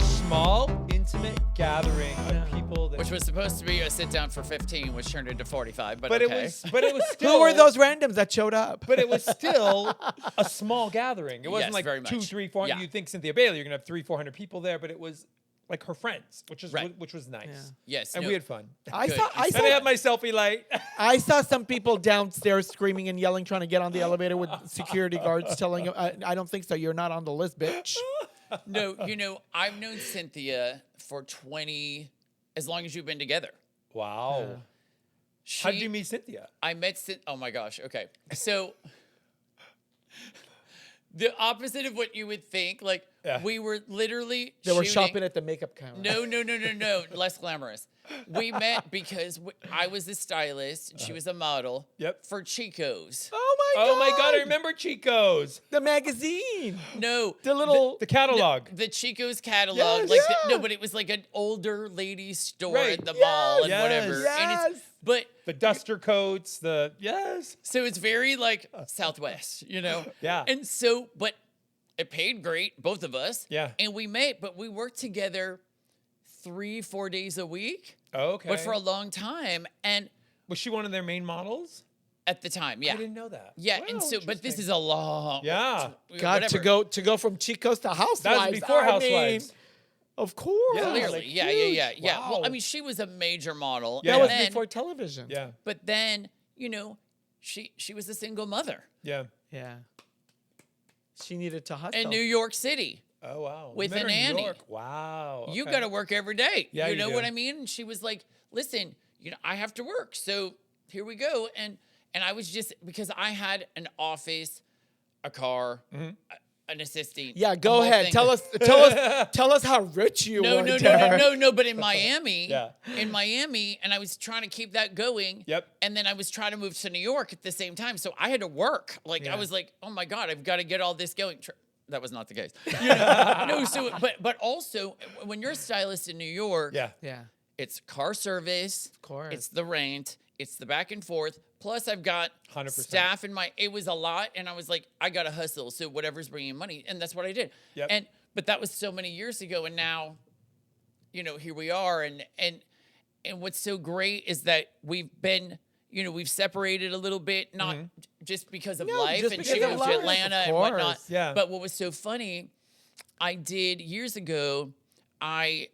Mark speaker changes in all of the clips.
Speaker 1: small, intimate gathering of people that...
Speaker 2: Which was supposed to be a sit down for 15, which turned into 45, but
Speaker 1: But
Speaker 2: okay.
Speaker 1: it was still...
Speaker 3: Who were those randoms that showed up?
Speaker 1: But it was still a small gathering. It wasn't
Speaker 2: Yes, very
Speaker 1: like 200,
Speaker 2: much.
Speaker 1: 300, 400.
Speaker 2: Yeah.
Speaker 1: You'd think Cynthia Bailey, you're going to have 300, 400 people there, but it was like her friends, which was
Speaker 2: Right.
Speaker 1: nice.
Speaker 3: Yeah.
Speaker 2: Yes.
Speaker 1: And
Speaker 2: no,
Speaker 1: we had fun.
Speaker 3: I
Speaker 2: Good.
Speaker 3: saw
Speaker 1: And I had my selfie light.
Speaker 3: I saw some people downstairs screaming and yelling, trying to get on the elevator with security guards telling them, I don't think so. You're not on the list, bitch.
Speaker 2: No, I've known Cynthia for 20, as long as you've been together.
Speaker 1: Wow. How did you meet Cynthia?
Speaker 2: I met Cynthia. Oh my gosh. Okay. So the opposite of what you would think, like we were literally
Speaker 3: They were
Speaker 2: shooting-
Speaker 3: shopping at the makeup counter.
Speaker 2: No. Less glamorous. We met because I was a stylist and she was a model for Chico's.
Speaker 3: Oh my God.
Speaker 1: I remember Chico's.
Speaker 3: The magazine.
Speaker 2: No.
Speaker 3: The little.
Speaker 1: The catalog.
Speaker 2: The Chico's catalog.
Speaker 1: Yes.
Speaker 2: Like
Speaker 3: Yeah.
Speaker 2: no, but it was like an older lady store
Speaker 1: Right.
Speaker 2: at the mall and
Speaker 1: Yes.
Speaker 2: whatever. And
Speaker 3: Yes.
Speaker 2: but
Speaker 1: The duster coats.
Speaker 2: so it's very like Southwest,
Speaker 1: Yeah.
Speaker 2: And so, but it paid great, both of us.
Speaker 1: Yeah.
Speaker 2: And we met, but we worked together 3-4 days a week.
Speaker 1: Okay.
Speaker 2: But for a long time. And
Speaker 1: Was she one of their main models?
Speaker 2: at the time, yeah.
Speaker 1: I didn't know that.
Speaker 2: Yeah,
Speaker 1: Wow,
Speaker 2: and so, but this
Speaker 1: interesting.
Speaker 2: is a long.
Speaker 1: Yeah.
Speaker 3: God,
Speaker 2: whatever.
Speaker 3: to go from Chico's to Housewives.
Speaker 1: That was before
Speaker 3: I
Speaker 1: Housewives.
Speaker 3: mean, of course.
Speaker 1: Yeah.
Speaker 2: Clearly,
Speaker 1: like,
Speaker 2: yeah.
Speaker 1: huge.
Speaker 2: Well,
Speaker 1: Wow.
Speaker 2: I mean, she was a major model.
Speaker 1: Yeah.
Speaker 3: That
Speaker 2: and
Speaker 3: was
Speaker 2: then,
Speaker 3: before television.
Speaker 1: Yeah.
Speaker 2: But then, she was a single mother
Speaker 1: Yeah.
Speaker 3: Yeah. She needed to hustle.
Speaker 2: in New York City.
Speaker 1: Oh, wow.
Speaker 2: With
Speaker 1: You met
Speaker 2: an
Speaker 1: her in New
Speaker 2: Annie.
Speaker 1: York. Wow.
Speaker 2: You
Speaker 1: okay.
Speaker 2: got to work every day.
Speaker 1: Yeah,
Speaker 2: you
Speaker 1: you
Speaker 2: know
Speaker 1: do.
Speaker 2: what I mean? And she was like, "Listen, I have to work, so here we go." And I was just because I had an office, a car, an assistant.
Speaker 3: Yeah,
Speaker 2: a
Speaker 3: go
Speaker 2: whole
Speaker 3: ahead.
Speaker 2: thing.
Speaker 3: Tell us how rich you
Speaker 2: No,
Speaker 3: were.
Speaker 2: no,
Speaker 3: Derek.
Speaker 2: no. But in Miami,
Speaker 1: Yeah.
Speaker 2: and I was trying to keep that going.
Speaker 1: Yep.
Speaker 2: And then I was trying to move to New York at the same time, so I had to work. Like
Speaker 1: Yeah.
Speaker 2: I was like, "Oh my God, I've got to get all this going." That was not the case. No. So, but also when you're a stylist in New York,
Speaker 1: Yeah.
Speaker 3: Yeah.
Speaker 2: it's car service, of
Speaker 3: course.
Speaker 2: it's the rent, it's the back and forth. Plus, I've got
Speaker 1: 100%.
Speaker 2: staff in my. It was a lot, and I was like, I gotta hustle. So whatever's bringing money, and that's what I did.
Speaker 1: Yep.
Speaker 2: But that was so many years ago, and now, here we are, and what's so great is that we've been. We've separated a little bit, not just because of
Speaker 3: No,
Speaker 2: life,
Speaker 3: just
Speaker 2: and
Speaker 3: because
Speaker 2: she
Speaker 3: of
Speaker 2: moved
Speaker 3: life,
Speaker 2: to
Speaker 3: of
Speaker 2: Atlanta and whatnot.
Speaker 3: course.
Speaker 1: Yeah.
Speaker 2: But what was so funny, I did years ago, I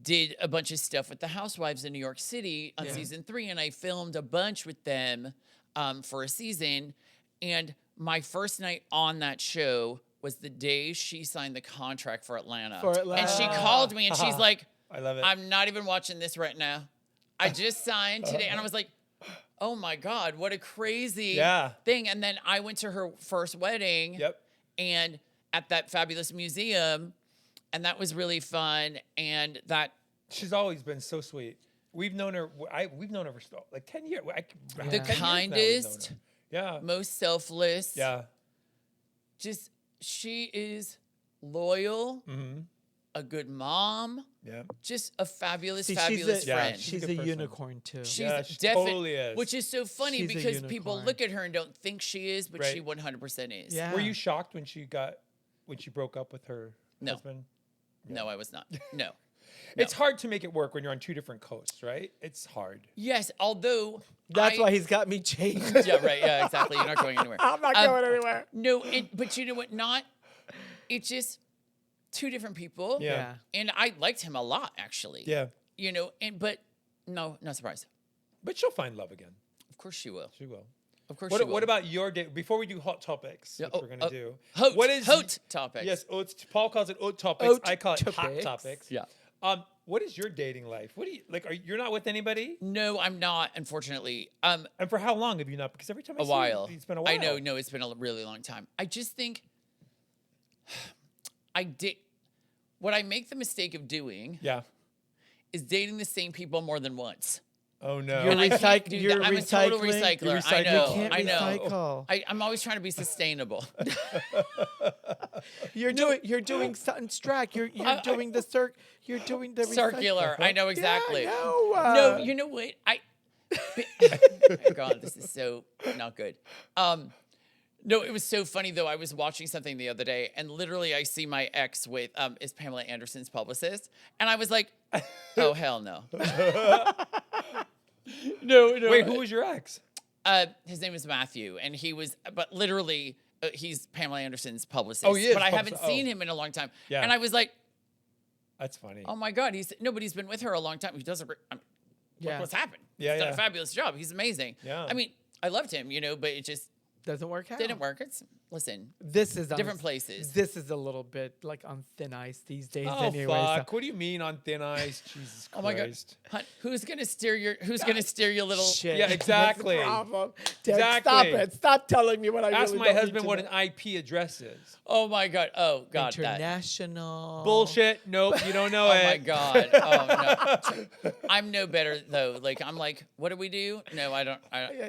Speaker 2: did a bunch of stuff with the Housewives in New York City on season 3, and I filmed a bunch with them for a season. And my first night on that show was the day she signed the contract for Atlanta. And she called me, and she's like,
Speaker 1: I love it.
Speaker 2: I'm not even watching this right now. I just signed today. And I was like, oh my God, what a crazy thing. And then I went to her first wedding and at that fabulous museum. And that was really fun. And that.
Speaker 1: She's always been so sweet. We've known her. We've known her for like 10 years.
Speaker 2: The
Speaker 1: 10 years now we've known
Speaker 2: kindest,
Speaker 1: her. Yeah.
Speaker 2: most selfless.
Speaker 1: Yeah.
Speaker 2: Just, she is loyal, a good mom.
Speaker 1: Yeah.
Speaker 2: Just a fabulous,
Speaker 3: See,
Speaker 2: fabulous friend.
Speaker 3: She's
Speaker 1: a
Speaker 3: a
Speaker 1: good person.
Speaker 3: unicorn too.
Speaker 2: She's
Speaker 1: Yeah, she
Speaker 2: definitely,
Speaker 1: totally is.
Speaker 2: which is so funny
Speaker 3: She's a
Speaker 2: because people
Speaker 3: unicorn.
Speaker 2: look at her and don't think she is, but
Speaker 1: Right.
Speaker 2: she 100% is.
Speaker 3: Yeah.
Speaker 1: Were you shocked when she broke up with her
Speaker 2: No.
Speaker 1: husband?
Speaker 2: No, I was not. No.
Speaker 1: It's hard to make it work when you're on two different coasts, right? It's hard.
Speaker 2: Yes, although
Speaker 3: That's why he's got me changed.
Speaker 2: Yeah, right. Yeah, exactly. You're not going anywhere.
Speaker 3: I'm not going anywhere.
Speaker 2: No, but you know what? It's just two different people.
Speaker 1: Yeah.
Speaker 2: And I liked him a lot, actually.
Speaker 1: Yeah.
Speaker 2: But no, not surprised.
Speaker 1: But she'll find love again.
Speaker 2: Of course she will.
Speaker 1: She will.
Speaker 2: Of course she will.
Speaker 1: What about your day? Before we do hot topics,
Speaker 2: Yeah,
Speaker 1: which we're going to do.
Speaker 2: Hot topics.
Speaker 1: Yes, Paul calls it hot topics.
Speaker 3: Haute
Speaker 1: I call it hot
Speaker 3: topics.
Speaker 1: topics.
Speaker 2: Yeah.
Speaker 1: What is your dating life? What do you like? You're not with anybody?
Speaker 2: No, I'm not, unfortunately.
Speaker 1: And for how long have you not? Because every time I
Speaker 2: A
Speaker 1: see
Speaker 2: while.
Speaker 1: you, it's been a while.
Speaker 2: I know. No, it's been a really long time. I just think what I make the mistake of doing
Speaker 1: Yeah.
Speaker 2: is dating the same people more than once.
Speaker 1: Oh no.
Speaker 3: You're
Speaker 2: And I can't do
Speaker 3: you're
Speaker 2: that. I'm a total
Speaker 3: recycling?
Speaker 2: recycler.
Speaker 1: You're
Speaker 2: I
Speaker 1: recycling.
Speaker 2: know.
Speaker 3: You can't
Speaker 2: I know.
Speaker 3: recycle.
Speaker 2: I'm always trying to be sustainable.
Speaker 3: You're doing something strack. You're doing the You're doing the
Speaker 2: Circular.
Speaker 3: recycle.
Speaker 2: I know exactly.
Speaker 3: Yeah, I know.
Speaker 2: No, you know what? God, this is so not good. No, it was so funny though. I was watching something the other day, and literally I see my ex with is Pamela Anderson's publicist, and I was like, "Oh hell no, no."
Speaker 1: Wait, who was your ex?
Speaker 2: His name is Matthew, and he was, but literally, he's Pamela Anderson's publicist.
Speaker 1: Oh, he is
Speaker 2: But I
Speaker 1: publicist.
Speaker 2: haven't seen him in a long time.
Speaker 1: Yeah.
Speaker 2: And I was like,
Speaker 1: That's funny.
Speaker 2: oh my God, but he's been with her a long time. He does a,
Speaker 3: Yeah.
Speaker 2: what's happened?
Speaker 1: Yeah,
Speaker 2: He's done
Speaker 1: yeah.
Speaker 2: a fabulous job. He's amazing.
Speaker 1: Yeah.
Speaker 2: I mean, I loved him, but it just
Speaker 3: Doesn't work out.
Speaker 2: didn't work. Listen,
Speaker 3: This is on
Speaker 2: different places.
Speaker 3: This is a little bit like on thin ice these days.
Speaker 1: Oh
Speaker 3: anyway,
Speaker 1: fuck!
Speaker 3: so-
Speaker 1: What do you mean on thin ice? Jesus Christ!
Speaker 2: Oh my God, Hun, who's gonna steer your little?
Speaker 3: Shit.
Speaker 1: Yeah, exactly.
Speaker 3: That's the problem. Derek, Stop
Speaker 1: Exactly.
Speaker 3: it. Stop telling me what I
Speaker 1: Ask
Speaker 3: really
Speaker 1: my
Speaker 3: don't need
Speaker 1: husband
Speaker 3: to
Speaker 1: what
Speaker 3: know.
Speaker 1: an IP address is.
Speaker 2: Oh my God. Oh God. That.
Speaker 3: International.
Speaker 1: Bullshit. Nope, you don't know
Speaker 2: Oh
Speaker 1: it.
Speaker 2: my God. Oh no. I'm no better though. Like I'm like, what do we do? No, I don't.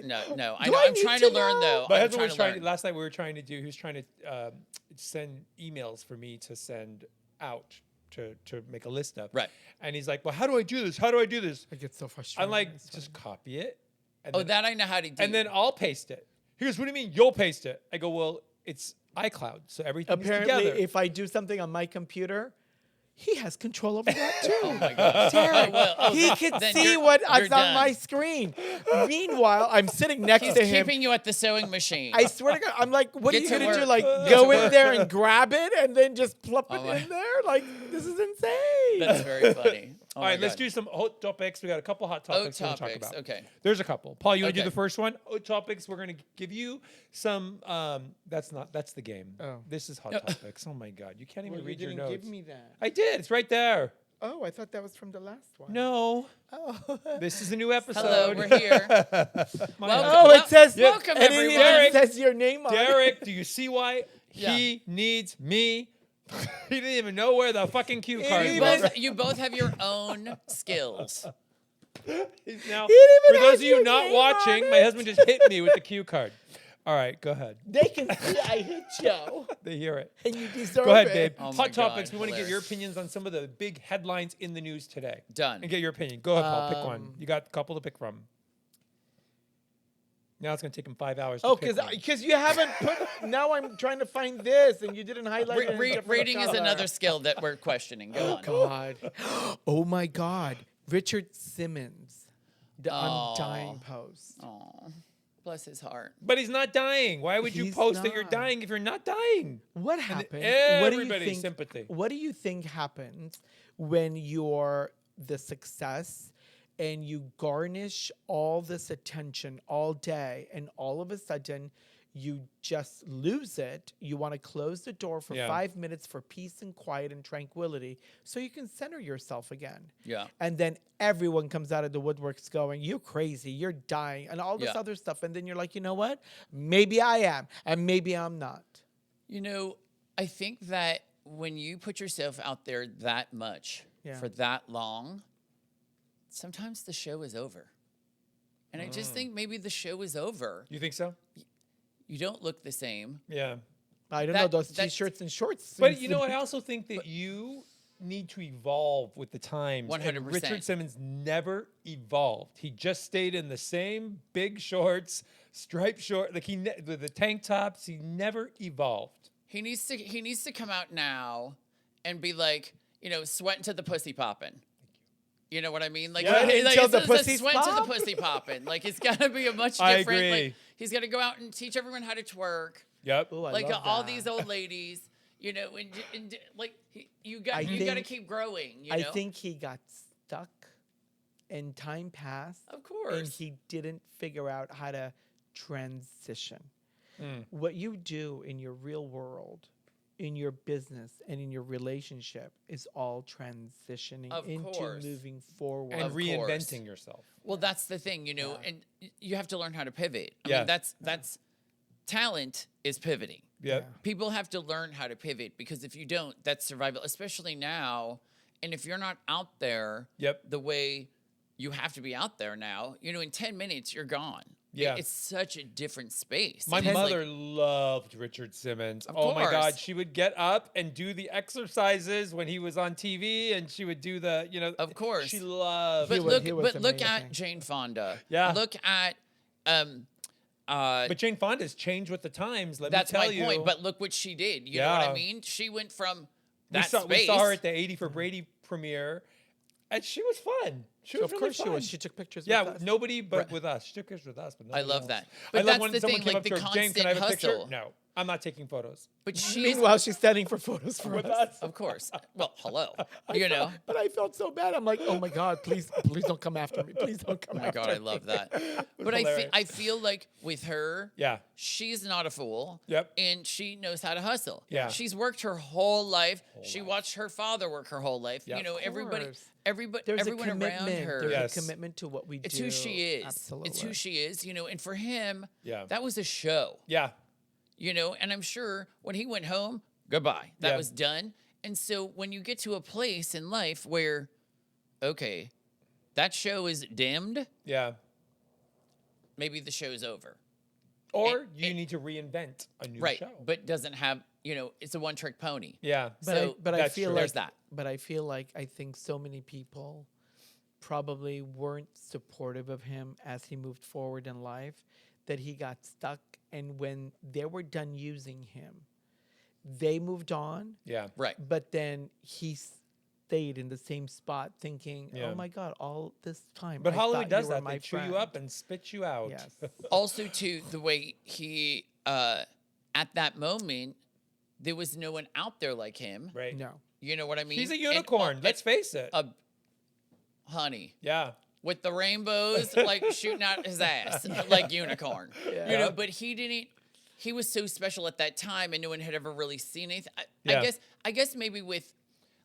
Speaker 2: No.
Speaker 3: Do I
Speaker 2: I'm
Speaker 3: need
Speaker 2: trying
Speaker 3: to
Speaker 2: to learn
Speaker 3: know?
Speaker 2: though.
Speaker 1: My
Speaker 2: I'm
Speaker 1: husband
Speaker 2: trying
Speaker 1: was
Speaker 2: to
Speaker 1: trying.
Speaker 2: learn.
Speaker 1: Last night we were trying to do. He was trying to send emails for me to send out to make a list of.
Speaker 2: Right.
Speaker 1: And he's like, "Well, how do I do this? How do I do this?"
Speaker 3: I get so frustrated.
Speaker 1: I'm like,
Speaker 3: It's
Speaker 1: "Just copy it." And
Speaker 2: Oh,
Speaker 1: then,
Speaker 2: that I know how to do.
Speaker 1: and then I'll paste it. He goes, "What do you mean you'll paste it?" I go, "Well, it's iCloud, so everything's
Speaker 3: Apparently,
Speaker 1: together."
Speaker 3: if I do something on my computer, he has control over that too.
Speaker 2: Oh my God.
Speaker 3: Derek,
Speaker 2: well,
Speaker 3: he can
Speaker 2: then
Speaker 3: see
Speaker 2: you're-
Speaker 3: what
Speaker 2: you're
Speaker 3: is on my
Speaker 2: done.
Speaker 3: screen. Meanwhile, I'm sitting next
Speaker 2: He's
Speaker 3: to him.
Speaker 2: keeping you at the sewing machine.
Speaker 3: I swear to God, I'm like, what
Speaker 2: Get
Speaker 3: are you
Speaker 2: to
Speaker 3: gonna do?
Speaker 2: work.
Speaker 3: Like,
Speaker 2: Get
Speaker 3: go
Speaker 2: to
Speaker 3: in
Speaker 2: work.
Speaker 3: there and grab it and then just plop it
Speaker 2: Oh my-
Speaker 3: in there? Like, this is insane.
Speaker 2: That's very funny. Oh
Speaker 1: All
Speaker 2: my
Speaker 1: right, let's
Speaker 2: God.
Speaker 1: do some hot topics. We got a couple hot topics we want to talk
Speaker 2: topics,
Speaker 1: about.
Speaker 2: okay.
Speaker 1: There's a couple. Paul, you want to do
Speaker 2: Okay.
Speaker 1: the first one? Hot topics. We're going to give you some. That's the game.
Speaker 3: Oh.
Speaker 1: This is hot topics. Oh my God, you can't even
Speaker 3: Well,
Speaker 1: read
Speaker 3: you
Speaker 1: your
Speaker 3: didn't
Speaker 1: notes.
Speaker 3: give me that.
Speaker 1: I did. It's right there.
Speaker 3: Oh, I thought that was from the last one.
Speaker 1: No,
Speaker 3: Oh.
Speaker 1: this is a new episode.
Speaker 2: Hello, we're here.
Speaker 1: My
Speaker 2: Welcome.
Speaker 3: Oh,
Speaker 1: God.
Speaker 3: it says
Speaker 2: Welcome,
Speaker 3: and it
Speaker 2: everyone.
Speaker 3: even says your name on it.
Speaker 1: Derek, do you see why
Speaker 2: Yeah.
Speaker 1: he needs me? He didn't even know where the fucking cue card
Speaker 3: He
Speaker 1: was.
Speaker 2: You both have your own skills.
Speaker 1: He's now,
Speaker 3: He didn't
Speaker 1: for
Speaker 3: even
Speaker 1: those
Speaker 3: have
Speaker 1: of you
Speaker 3: your
Speaker 1: not
Speaker 3: name
Speaker 1: watching,
Speaker 3: on
Speaker 1: my
Speaker 3: it.
Speaker 1: husband just hit me with the cue card. All right, go ahead.
Speaker 3: They can see I hit you,
Speaker 1: They hear it.
Speaker 3: and you deserve
Speaker 1: Go ahead,
Speaker 3: it.
Speaker 1: babe.
Speaker 2: Oh my
Speaker 1: Hot topics.
Speaker 2: God,
Speaker 1: We want to get your
Speaker 2: hilarious.
Speaker 1: opinions on some of the big headlines in the news today.
Speaker 2: Done.
Speaker 1: And get your opinion. Go ahead, Paul. Pick one. You got a couple to pick from. Now it's going to take him 5 hours.
Speaker 3: Oh,
Speaker 1: to pick one.
Speaker 3: because you haven't put. Now I'm trying to find this, and you didn't highlight it. in different
Speaker 2: Reading is
Speaker 3: color.
Speaker 2: another skill that we're questioning. Go on.
Speaker 3: God. Oh my God. Richard Simmons, the
Speaker 2: Oh.
Speaker 3: undying post.
Speaker 2: Oh, bless his heart.
Speaker 1: But he's not dying. Why would you
Speaker 3: He's
Speaker 1: post that you're
Speaker 3: not.
Speaker 1: dying if you're not dying?
Speaker 3: What happened? What do you
Speaker 1: everybody's
Speaker 3: think?
Speaker 1: sympathy.
Speaker 3: What do you think happens when you're the success and you garnish all this attention all day, and all of a sudden you just lose it? You want to close the door for
Speaker 1: Yeah.
Speaker 3: 5 minutes for peace and quiet and tranquility so you can center yourself again.
Speaker 2: Yeah.
Speaker 3: And then everyone comes out of the woodworks going, you're crazy, you're dying, and all this
Speaker 2: Yeah.
Speaker 3: other stuff. And then you're like, you know what? Maybe I am, and maybe I'm not.
Speaker 2: I think that when you put yourself out there that much
Speaker 3: Yeah.
Speaker 2: for that long, sometimes the show is over. And I just think maybe the show is over.
Speaker 1: You think so?
Speaker 2: You don't look the same.
Speaker 1: Yeah.
Speaker 3: I don't know, those
Speaker 2: that's-
Speaker 3: t-shirts and shorts.
Speaker 1: But
Speaker 3: seems
Speaker 1: you
Speaker 3: to
Speaker 1: know,
Speaker 3: be-
Speaker 1: I also think that you need to evolve with the times. and
Speaker 2: 100%.
Speaker 1: Richard Simmons never evolved. He just stayed in the same big shorts, striped short, like with the tank tops. He never evolved.
Speaker 2: He needs to come out now and be like, sweating to the pussy popping. You know what I mean? Like,
Speaker 1: Yeah.
Speaker 2: like
Speaker 3: Until the
Speaker 2: instead of the
Speaker 3: pussies
Speaker 2: sweat
Speaker 3: pop?
Speaker 2: to the pussy popping. Like it's gotta be a much
Speaker 1: I
Speaker 2: different.
Speaker 1: agree.
Speaker 2: Like he's gotta go out and teach everyone how to twerk.
Speaker 1: Yep.
Speaker 3: Ooh, I
Speaker 2: Like
Speaker 3: love
Speaker 2: all
Speaker 3: that.
Speaker 2: these old ladies, and like you
Speaker 3: I
Speaker 2: gotta
Speaker 3: think-
Speaker 2: keep growing.
Speaker 3: I think he got stuck, and time passed,
Speaker 2: of course.
Speaker 3: and he didn't figure out how to transition.
Speaker 1: Mm.
Speaker 3: What you do in your real world, in your business, and in your relationship is all transitioning
Speaker 2: Of
Speaker 3: into
Speaker 2: course.
Speaker 3: moving forward.
Speaker 1: And
Speaker 2: Of
Speaker 1: reinventing
Speaker 2: course.
Speaker 1: yourself.
Speaker 2: Well, that's the thing, and you have to learn how to pivot. I
Speaker 1: Yeah.
Speaker 2: mean, that's talent is pivoting.
Speaker 1: Yep.
Speaker 3: Yeah.
Speaker 2: People have to learn how to pivot because if you don't, that's survival, especially now. And if you're not out there
Speaker 1: Yep.
Speaker 2: the way you have to be out there now, in 10 minutes, you're gone.
Speaker 1: Yeah.
Speaker 2: It's such a different space.
Speaker 1: My
Speaker 2: And it's
Speaker 1: mother
Speaker 2: like,
Speaker 1: loved Richard Simmons.
Speaker 2: Of
Speaker 1: Oh my God.
Speaker 2: course.
Speaker 1: She would get up and do the exercises when he was on TV, and she would do the,
Speaker 2: of course.
Speaker 1: She loved
Speaker 2: But
Speaker 3: He was-
Speaker 2: look,
Speaker 3: he was
Speaker 2: look
Speaker 3: amazing.
Speaker 2: at Jane Fonda.
Speaker 1: Yeah.
Speaker 2: Look at
Speaker 1: But Jane Fonda's changed with the times. Let
Speaker 2: That's
Speaker 1: me tell
Speaker 2: my
Speaker 1: you.
Speaker 2: point. But look what she did. You know what
Speaker 1: Yeah.
Speaker 2: I mean? She went from
Speaker 1: we
Speaker 2: that
Speaker 1: saw,
Speaker 2: space.
Speaker 1: we saw her at the 80 for Brady premiere, and she was fun. She
Speaker 3: So
Speaker 1: was
Speaker 3: of
Speaker 1: really
Speaker 3: course she
Speaker 1: fun.
Speaker 3: was. She took pictures
Speaker 1: Yeah,
Speaker 3: with us.
Speaker 1: nobody but with us. She took pictures with us, but
Speaker 2: I
Speaker 1: nobody
Speaker 2: love
Speaker 1: else.
Speaker 2: that.
Speaker 1: I
Speaker 2: But
Speaker 1: love
Speaker 2: that's
Speaker 1: when
Speaker 2: the
Speaker 1: someone
Speaker 2: thing,
Speaker 1: came
Speaker 2: like
Speaker 1: up
Speaker 2: the
Speaker 1: to her, Jane, can I have a
Speaker 2: constant
Speaker 1: picture?
Speaker 2: hustle.
Speaker 1: No, I'm not taking photos.
Speaker 2: But she's
Speaker 3: Meanwhile, she's standing for photos for
Speaker 1: With
Speaker 3: us.
Speaker 1: us.
Speaker 2: of course. Well, hello. You know.
Speaker 3: But I felt so bad. I'm like, oh my God, please don't come after me. Please don't come
Speaker 2: Oh my
Speaker 3: after
Speaker 2: God,
Speaker 3: me.
Speaker 2: I love that.
Speaker 1: was
Speaker 2: But
Speaker 1: hilarious.
Speaker 2: I feel like with her,
Speaker 1: Yeah.
Speaker 2: she's not a fool.
Speaker 1: Yep.
Speaker 2: And she knows how to hustle.
Speaker 1: Yeah.
Speaker 2: She's worked her whole life. She watched her father work her whole life.
Speaker 1: Yeah.
Speaker 2: You know,
Speaker 1: Of
Speaker 3: course.
Speaker 2: everyone
Speaker 3: There's a
Speaker 2: around
Speaker 3: commitment.
Speaker 2: her.
Speaker 3: There's
Speaker 1: Yes.
Speaker 3: a commitment to what we do.
Speaker 2: It's who she is.
Speaker 3: Absolutely.
Speaker 2: It's who she is, you know, and for him,
Speaker 1: Yeah.
Speaker 2: that was a show.
Speaker 1: Yeah.
Speaker 2: You know, and I'm sure when he went home, goodbye. That
Speaker 1: Yeah.
Speaker 2: was done. And so when you get to a place in life where, okay, that show is dimmed,
Speaker 1: Yeah.
Speaker 2: maybe the show's over.
Speaker 1: Or you need to reinvent a new
Speaker 2: Right.
Speaker 1: show.
Speaker 2: But doesn't have, you know, it's a one trick pony.
Speaker 1: Yeah.
Speaker 3: But I
Speaker 1: that's
Speaker 3: feel
Speaker 1: true.
Speaker 3: like
Speaker 2: There's that.
Speaker 3: But I feel like I think so many people probably weren't supportive of him as he moved forward in life that he got stuck. And when they were done using him, they moved on.
Speaker 1: Yeah.
Speaker 2: Right.
Speaker 3: But then he stayed in the same spot thinking,
Speaker 1: Yeah.
Speaker 3: oh my God, all this time.
Speaker 1: But
Speaker 3: I
Speaker 1: Hollywood
Speaker 3: thought
Speaker 1: does
Speaker 3: you were
Speaker 1: that.
Speaker 3: my
Speaker 1: They chew
Speaker 3: friend.
Speaker 1: you up and spit you out.
Speaker 3: Yes.
Speaker 2: Also, too, the way he, at that moment, there was no one out there like him.
Speaker 1: Right.
Speaker 3: No.
Speaker 2: You know what I mean?
Speaker 1: He's a
Speaker 2: And,
Speaker 1: unicorn. Let's face it.
Speaker 2: honey,
Speaker 1: Yeah.
Speaker 2: with the rainbows, like shooting out his ass, like unicorn.
Speaker 3: Yeah.
Speaker 2: You know, but he didn't. He was so special at that time, and no one had ever really seen anything.
Speaker 1: Yeah.
Speaker 2: I guess maybe with,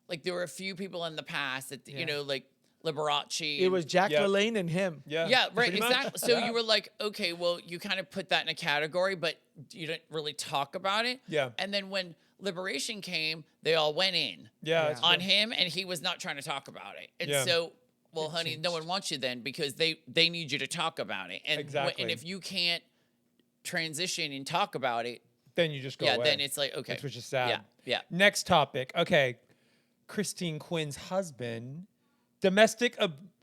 Speaker 2: like, there were a few people in the past that you
Speaker 3: Yeah.
Speaker 2: know, like Liberace.
Speaker 3: It
Speaker 2: and-
Speaker 3: was Jack
Speaker 1: Yeah.
Speaker 3: LaLanne and him.
Speaker 1: Yeah.
Speaker 2: Yeah, right,
Speaker 1: Pretty much.
Speaker 2: exactly. So
Speaker 1: Yeah.
Speaker 2: you were like, okay, well, you kind of put that in a category, but you didn't really talk about it.
Speaker 1: Yeah.
Speaker 2: And then when Liberation came, they all went in
Speaker 1: Yeah.
Speaker 3: Yeah.
Speaker 1: It's
Speaker 2: on
Speaker 1: true.
Speaker 2: him, and he was not trying to talk about it. And
Speaker 1: Yeah.
Speaker 2: so, well, honey, no one wants you then because they need you to talk about it. And
Speaker 1: Exactly.
Speaker 2: and if you can't transition and talk about it,
Speaker 1: Then you just go
Speaker 2: yeah,
Speaker 1: away.
Speaker 2: then it's like okay,
Speaker 1: Which is sad.
Speaker 2: Yeah, yeah.
Speaker 1: Next topic. Okay. Christine Quinn's husband. Domestic,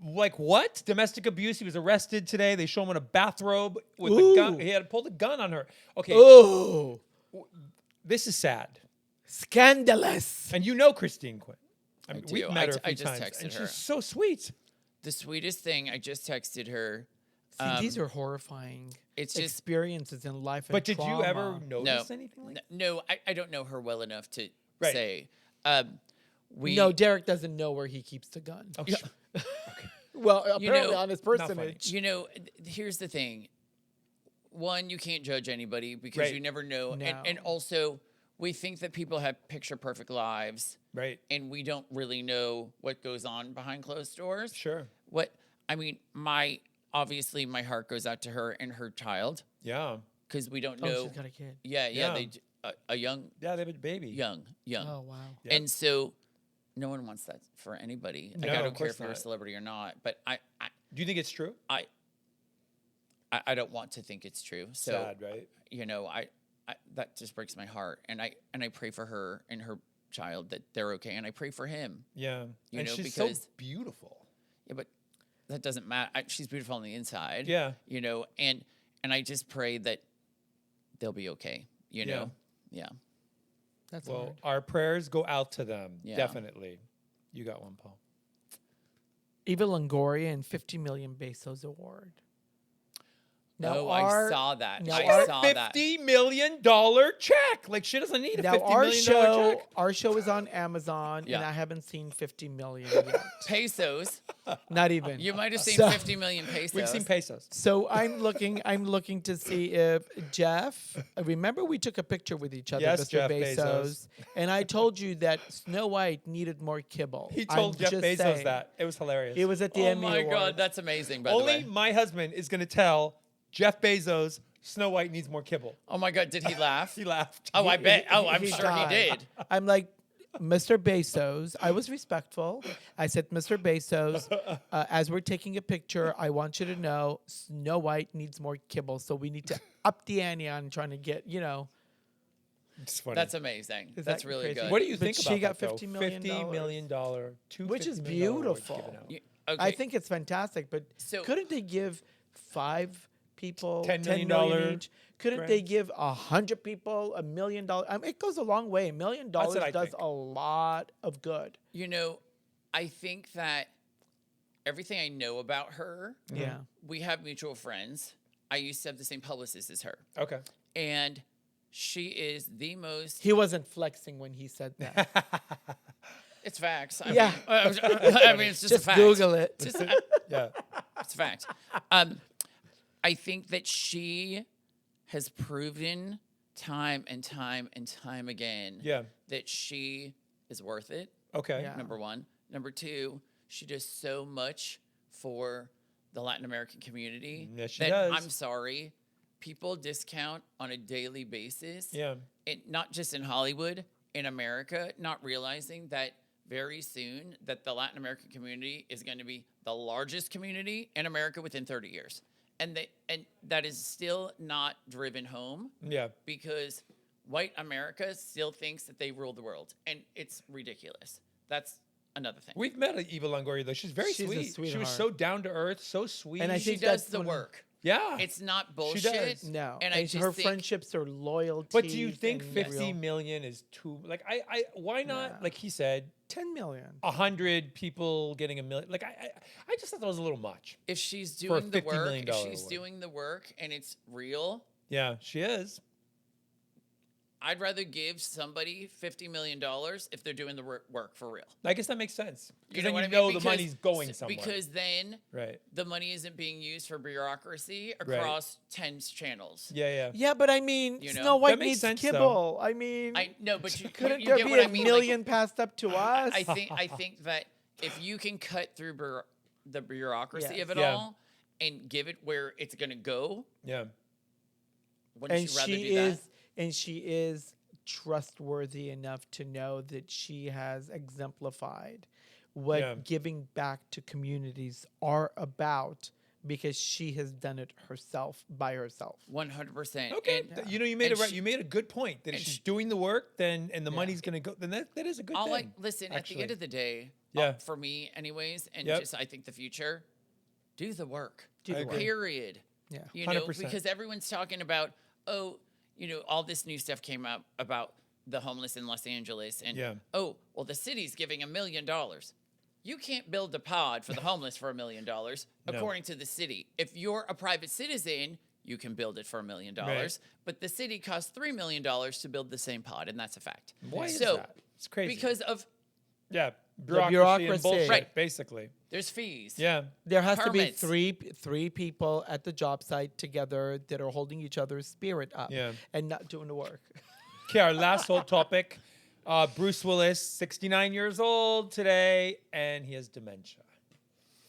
Speaker 1: like what? Domestic abuse. He was arrested today. They show him in a bathrobe with a gun.
Speaker 3: Ooh.
Speaker 1: He had pulled a gun on her. Okay.
Speaker 3: Oh,
Speaker 1: This is sad.
Speaker 3: scandalous.
Speaker 1: And you know Christine Quinn. I mean,
Speaker 2: do.
Speaker 1: we've met her a
Speaker 2: I
Speaker 1: few
Speaker 2: just
Speaker 1: times.
Speaker 2: texted
Speaker 1: And
Speaker 2: her.
Speaker 1: she's so sweet.
Speaker 2: The sweetest thing, I just texted her.
Speaker 3: See, these are horrifying
Speaker 2: It's just
Speaker 3: experiences in life. And
Speaker 1: But did you ever
Speaker 3: trauma.
Speaker 1: notice anything like that?
Speaker 2: No, I don't know her well enough to
Speaker 1: Right.
Speaker 2: say. We
Speaker 3: No, Derek doesn't know where he keeps the gun.
Speaker 1: Oh,
Speaker 2: Yeah.
Speaker 1: sure.
Speaker 3: Well, apparently
Speaker 2: know,
Speaker 3: on his
Speaker 1: funny.
Speaker 3: personage.
Speaker 2: You know, here's the thing. One, you can't judge anybody because
Speaker 1: Right.
Speaker 2: you never know.
Speaker 3: No.
Speaker 2: And also, we think that people have picture perfect lives,
Speaker 1: Right.
Speaker 2: and we don't really know what goes on behind closed doors.
Speaker 1: Sure.
Speaker 2: I mean, obviously my heart goes out to her and her child
Speaker 1: Yeah.
Speaker 2: because we don't
Speaker 3: Oh,
Speaker 2: know.
Speaker 3: she's got a kid.
Speaker 2: Yeah,
Speaker 1: Yeah.
Speaker 2: a young,
Speaker 1: Yeah, they have a baby.
Speaker 2: young.
Speaker 3: Oh, wow.
Speaker 1: Yep.
Speaker 2: And so, no one wants that for anybody. Like,
Speaker 1: No,
Speaker 2: I
Speaker 1: of
Speaker 2: don't care
Speaker 1: course
Speaker 2: if you're a
Speaker 1: not.
Speaker 2: celebrity or not, but I
Speaker 1: Do you think it's true?
Speaker 2: don't want to think it's true. So
Speaker 1: Sad, right?
Speaker 2: you know, I that just breaks my heart, and I pray for her and her child that they're okay, and I pray for him.
Speaker 1: Yeah.
Speaker 2: You
Speaker 1: and
Speaker 2: know,
Speaker 1: she's
Speaker 2: because-
Speaker 1: so beautiful.
Speaker 2: Yeah, but that doesn't matter. She's beautiful on the inside.
Speaker 1: Yeah.
Speaker 2: You know, and I just pray that they'll be okay. You
Speaker 1: Yeah.
Speaker 2: know, yeah.
Speaker 3: That's
Speaker 1: Well,
Speaker 3: hard.
Speaker 1: our prayers go out to them.
Speaker 2: Yeah.
Speaker 1: Definitely. You got one, Paul.
Speaker 3: Eva Longoria and 50 million Bezos award.
Speaker 2: Oh, I saw that.
Speaker 3: now
Speaker 2: I
Speaker 3: our
Speaker 2: saw that.
Speaker 1: $50 million check. Like she doesn't need a
Speaker 3: Now
Speaker 1: $50 million check.
Speaker 3: our show is on Amazon, and
Speaker 2: Yeah.
Speaker 3: I haven't seen 50 million yet.
Speaker 2: Pesos.
Speaker 3: Not even.
Speaker 2: You might have seen
Speaker 3: So-
Speaker 2: 50 million pesos.
Speaker 1: We've seen pesos.
Speaker 3: So I'm looking to see if Jeff. Remember, we took a picture with each other,
Speaker 1: Yes,
Speaker 3: Mr.
Speaker 1: Jeff
Speaker 3: Bezos,
Speaker 1: Bezos.
Speaker 3: and I told you that Snow White needed more kibble.
Speaker 1: He told
Speaker 3: I'm
Speaker 1: Jeff
Speaker 3: just
Speaker 1: Bezos
Speaker 3: saying.
Speaker 1: that. It was hilarious.
Speaker 3: It was at the
Speaker 2: Oh
Speaker 3: Emmy
Speaker 2: my
Speaker 3: Awards.
Speaker 2: God, that's amazing. By the
Speaker 1: Only
Speaker 2: way.
Speaker 1: my husband is going to tell Jeff Bezos Snow White needs more kibble.
Speaker 2: Oh my God, did he laugh?
Speaker 1: He laughed.
Speaker 2: Oh, I bet. Oh, I'm
Speaker 3: He
Speaker 2: sure
Speaker 3: died.
Speaker 2: he did.
Speaker 3: I'm like, Mr. Bezos, I was respectful. I said, Mr. Bezos, as we're taking a picture, I want you to know Snow White needs more kibble. So we need to up the ante on trying to get,
Speaker 1: It's funny.
Speaker 2: That's amazing.
Speaker 3: Is
Speaker 2: That's
Speaker 3: that
Speaker 2: really
Speaker 3: crazy?
Speaker 2: good.
Speaker 1: What do you
Speaker 3: But
Speaker 1: think
Speaker 3: she
Speaker 1: about
Speaker 3: got
Speaker 1: that, though?
Speaker 3: $50 million.
Speaker 1: $50 million.
Speaker 3: Which is
Speaker 1: $50 million awards
Speaker 3: beautiful.
Speaker 1: given out.
Speaker 2: You- okay.
Speaker 3: I think it's fantastic. But
Speaker 2: So-
Speaker 3: couldn't they give 5 people
Speaker 1: $10
Speaker 3: $10
Speaker 1: million
Speaker 3: million each? Couldn't they
Speaker 1: grants?
Speaker 3: give 100 people $1 million? It goes a long way. $1 million
Speaker 1: That's what I
Speaker 3: does
Speaker 1: think.
Speaker 3: a lot of good.
Speaker 2: You know, I think that everything I know about her,
Speaker 3: Yeah.
Speaker 2: we have mutual friends. I used to have the same publicist as her.
Speaker 1: Okay.
Speaker 2: And she is the most.
Speaker 3: He wasn't flexing when he said that.
Speaker 2: It's facts.
Speaker 3: Yeah.
Speaker 2: I mean, it's just a fact.
Speaker 3: Google it.
Speaker 2: Just,
Speaker 1: Yeah.
Speaker 2: it's a fact. I think that she has proven time and time and time again
Speaker 1: Yeah.
Speaker 2: that she is worth it.
Speaker 1: Okay.
Speaker 3: Yeah.
Speaker 2: Number one. Number two, she does so much for the Latin American community.
Speaker 1: Yes, she
Speaker 2: that
Speaker 1: does.
Speaker 2: I'm sorry, people discount on a daily basis.
Speaker 1: Yeah.
Speaker 2: Not just in Hollywood, in America, not realizing that very soon that the Latin American community is going to be the largest community in America within 30 years. And that is still not driven home
Speaker 1: Yeah.
Speaker 2: because white America still thinks that they rule the world. And it's ridiculous. That's another thing.
Speaker 1: We've met Eva Longoria though. She's very
Speaker 3: She's a
Speaker 1: sweet. She
Speaker 3: sweedout.
Speaker 1: was so down to earth, so sweet.
Speaker 3: And I
Speaker 2: She
Speaker 3: think
Speaker 2: does
Speaker 3: that's
Speaker 2: the
Speaker 3: one-
Speaker 2: work.
Speaker 1: yeah.
Speaker 2: It's not bullshit.
Speaker 1: does.
Speaker 3: No.
Speaker 2: And I just
Speaker 3: her
Speaker 2: think,
Speaker 3: friendships are loyalty.
Speaker 1: But do you think
Speaker 3: and
Speaker 1: 50
Speaker 3: real.
Speaker 1: million is too like I why not
Speaker 3: Yeah.
Speaker 1: like he said
Speaker 3: 10 million.
Speaker 1: 100 people getting $1 million? Like I just thought that was a little much.
Speaker 2: if she's
Speaker 1: For a
Speaker 2: doing the
Speaker 1: $50
Speaker 2: work,
Speaker 1: million
Speaker 2: if she's
Speaker 1: award.
Speaker 2: doing the work and it's real,
Speaker 1: Yeah, she is.
Speaker 2: I'd rather give somebody $50 million if they're doing the work for real.
Speaker 1: I guess that makes sense. Because then
Speaker 2: what
Speaker 1: you
Speaker 2: I mean?
Speaker 1: know the money's going somewhere.
Speaker 2: Because then
Speaker 1: Right.
Speaker 2: the money isn't being used for bureaucracy across 10 channels.
Speaker 1: Yeah, yeah.
Speaker 3: Yeah, but I mean,
Speaker 2: You know?
Speaker 3: Snow White
Speaker 1: That makes
Speaker 3: needs
Speaker 1: sense,
Speaker 3: kibble. I mean,
Speaker 2: I no, but you
Speaker 3: couldn't
Speaker 2: you
Speaker 3: there
Speaker 2: get
Speaker 3: be
Speaker 2: what
Speaker 3: a
Speaker 2: I mean?
Speaker 3: million passed up to us?
Speaker 2: I think that if you can cut through the bureaucracy
Speaker 3: Yes.
Speaker 2: of it
Speaker 1: Yeah.
Speaker 2: all and give it where it's going to go,
Speaker 1: Yeah.
Speaker 2: wouldn't
Speaker 3: and
Speaker 2: you rather
Speaker 3: she
Speaker 2: do
Speaker 3: is,
Speaker 2: that?
Speaker 3: and she is trustworthy enough to know that she has exemplified what
Speaker 1: Yeah.
Speaker 3: giving back to communities are about because she has done it herself by herself.
Speaker 2: 100%.
Speaker 1: Okay.
Speaker 2: And
Speaker 1: You know, you made
Speaker 2: and
Speaker 1: it right.
Speaker 2: she-
Speaker 1: You made a good point that if
Speaker 2: and
Speaker 1: she's
Speaker 2: she-
Speaker 1: doing the work, then and the money's gonna go. Then that is a good
Speaker 2: all
Speaker 1: thing.
Speaker 2: listen, at the end
Speaker 1: actually.
Speaker 2: of the day,
Speaker 1: Yeah.
Speaker 2: for me anyways, and
Speaker 1: Yep.
Speaker 2: just I think the future, do the work.
Speaker 3: Do the
Speaker 1: I
Speaker 3: work.
Speaker 1: agree.
Speaker 2: Period.
Speaker 3: Yeah.
Speaker 2: You know,
Speaker 1: 100%.
Speaker 2: because everyone's talking about, oh, you know, all this new stuff came out about the homeless in Los Angeles and
Speaker 1: Yeah.
Speaker 2: oh, well the city's giving $1 million. You can't build a pod for the homeless for $1 million, according to the city. If you're a private citizen, you can build it for $1 million,
Speaker 1: Right.
Speaker 2: but the city costs $3 million to build the same pod, and that's a fact.
Speaker 1: Why is
Speaker 2: so,
Speaker 1: that? It's crazy.
Speaker 2: because of
Speaker 1: yeah, bureaucracy,
Speaker 3: bureaucracy.
Speaker 1: and bullshit,
Speaker 2: Right.
Speaker 1: basically.
Speaker 2: there's fees.
Speaker 1: Yeah.
Speaker 3: There has
Speaker 2: Permits.
Speaker 3: to be three people at the job site together that are holding each other's spirit up
Speaker 1: Yeah.
Speaker 3: and not doing the work.
Speaker 1: Okay, our last whole topic. Bruce Willis, 69 years old today, and he has dementia.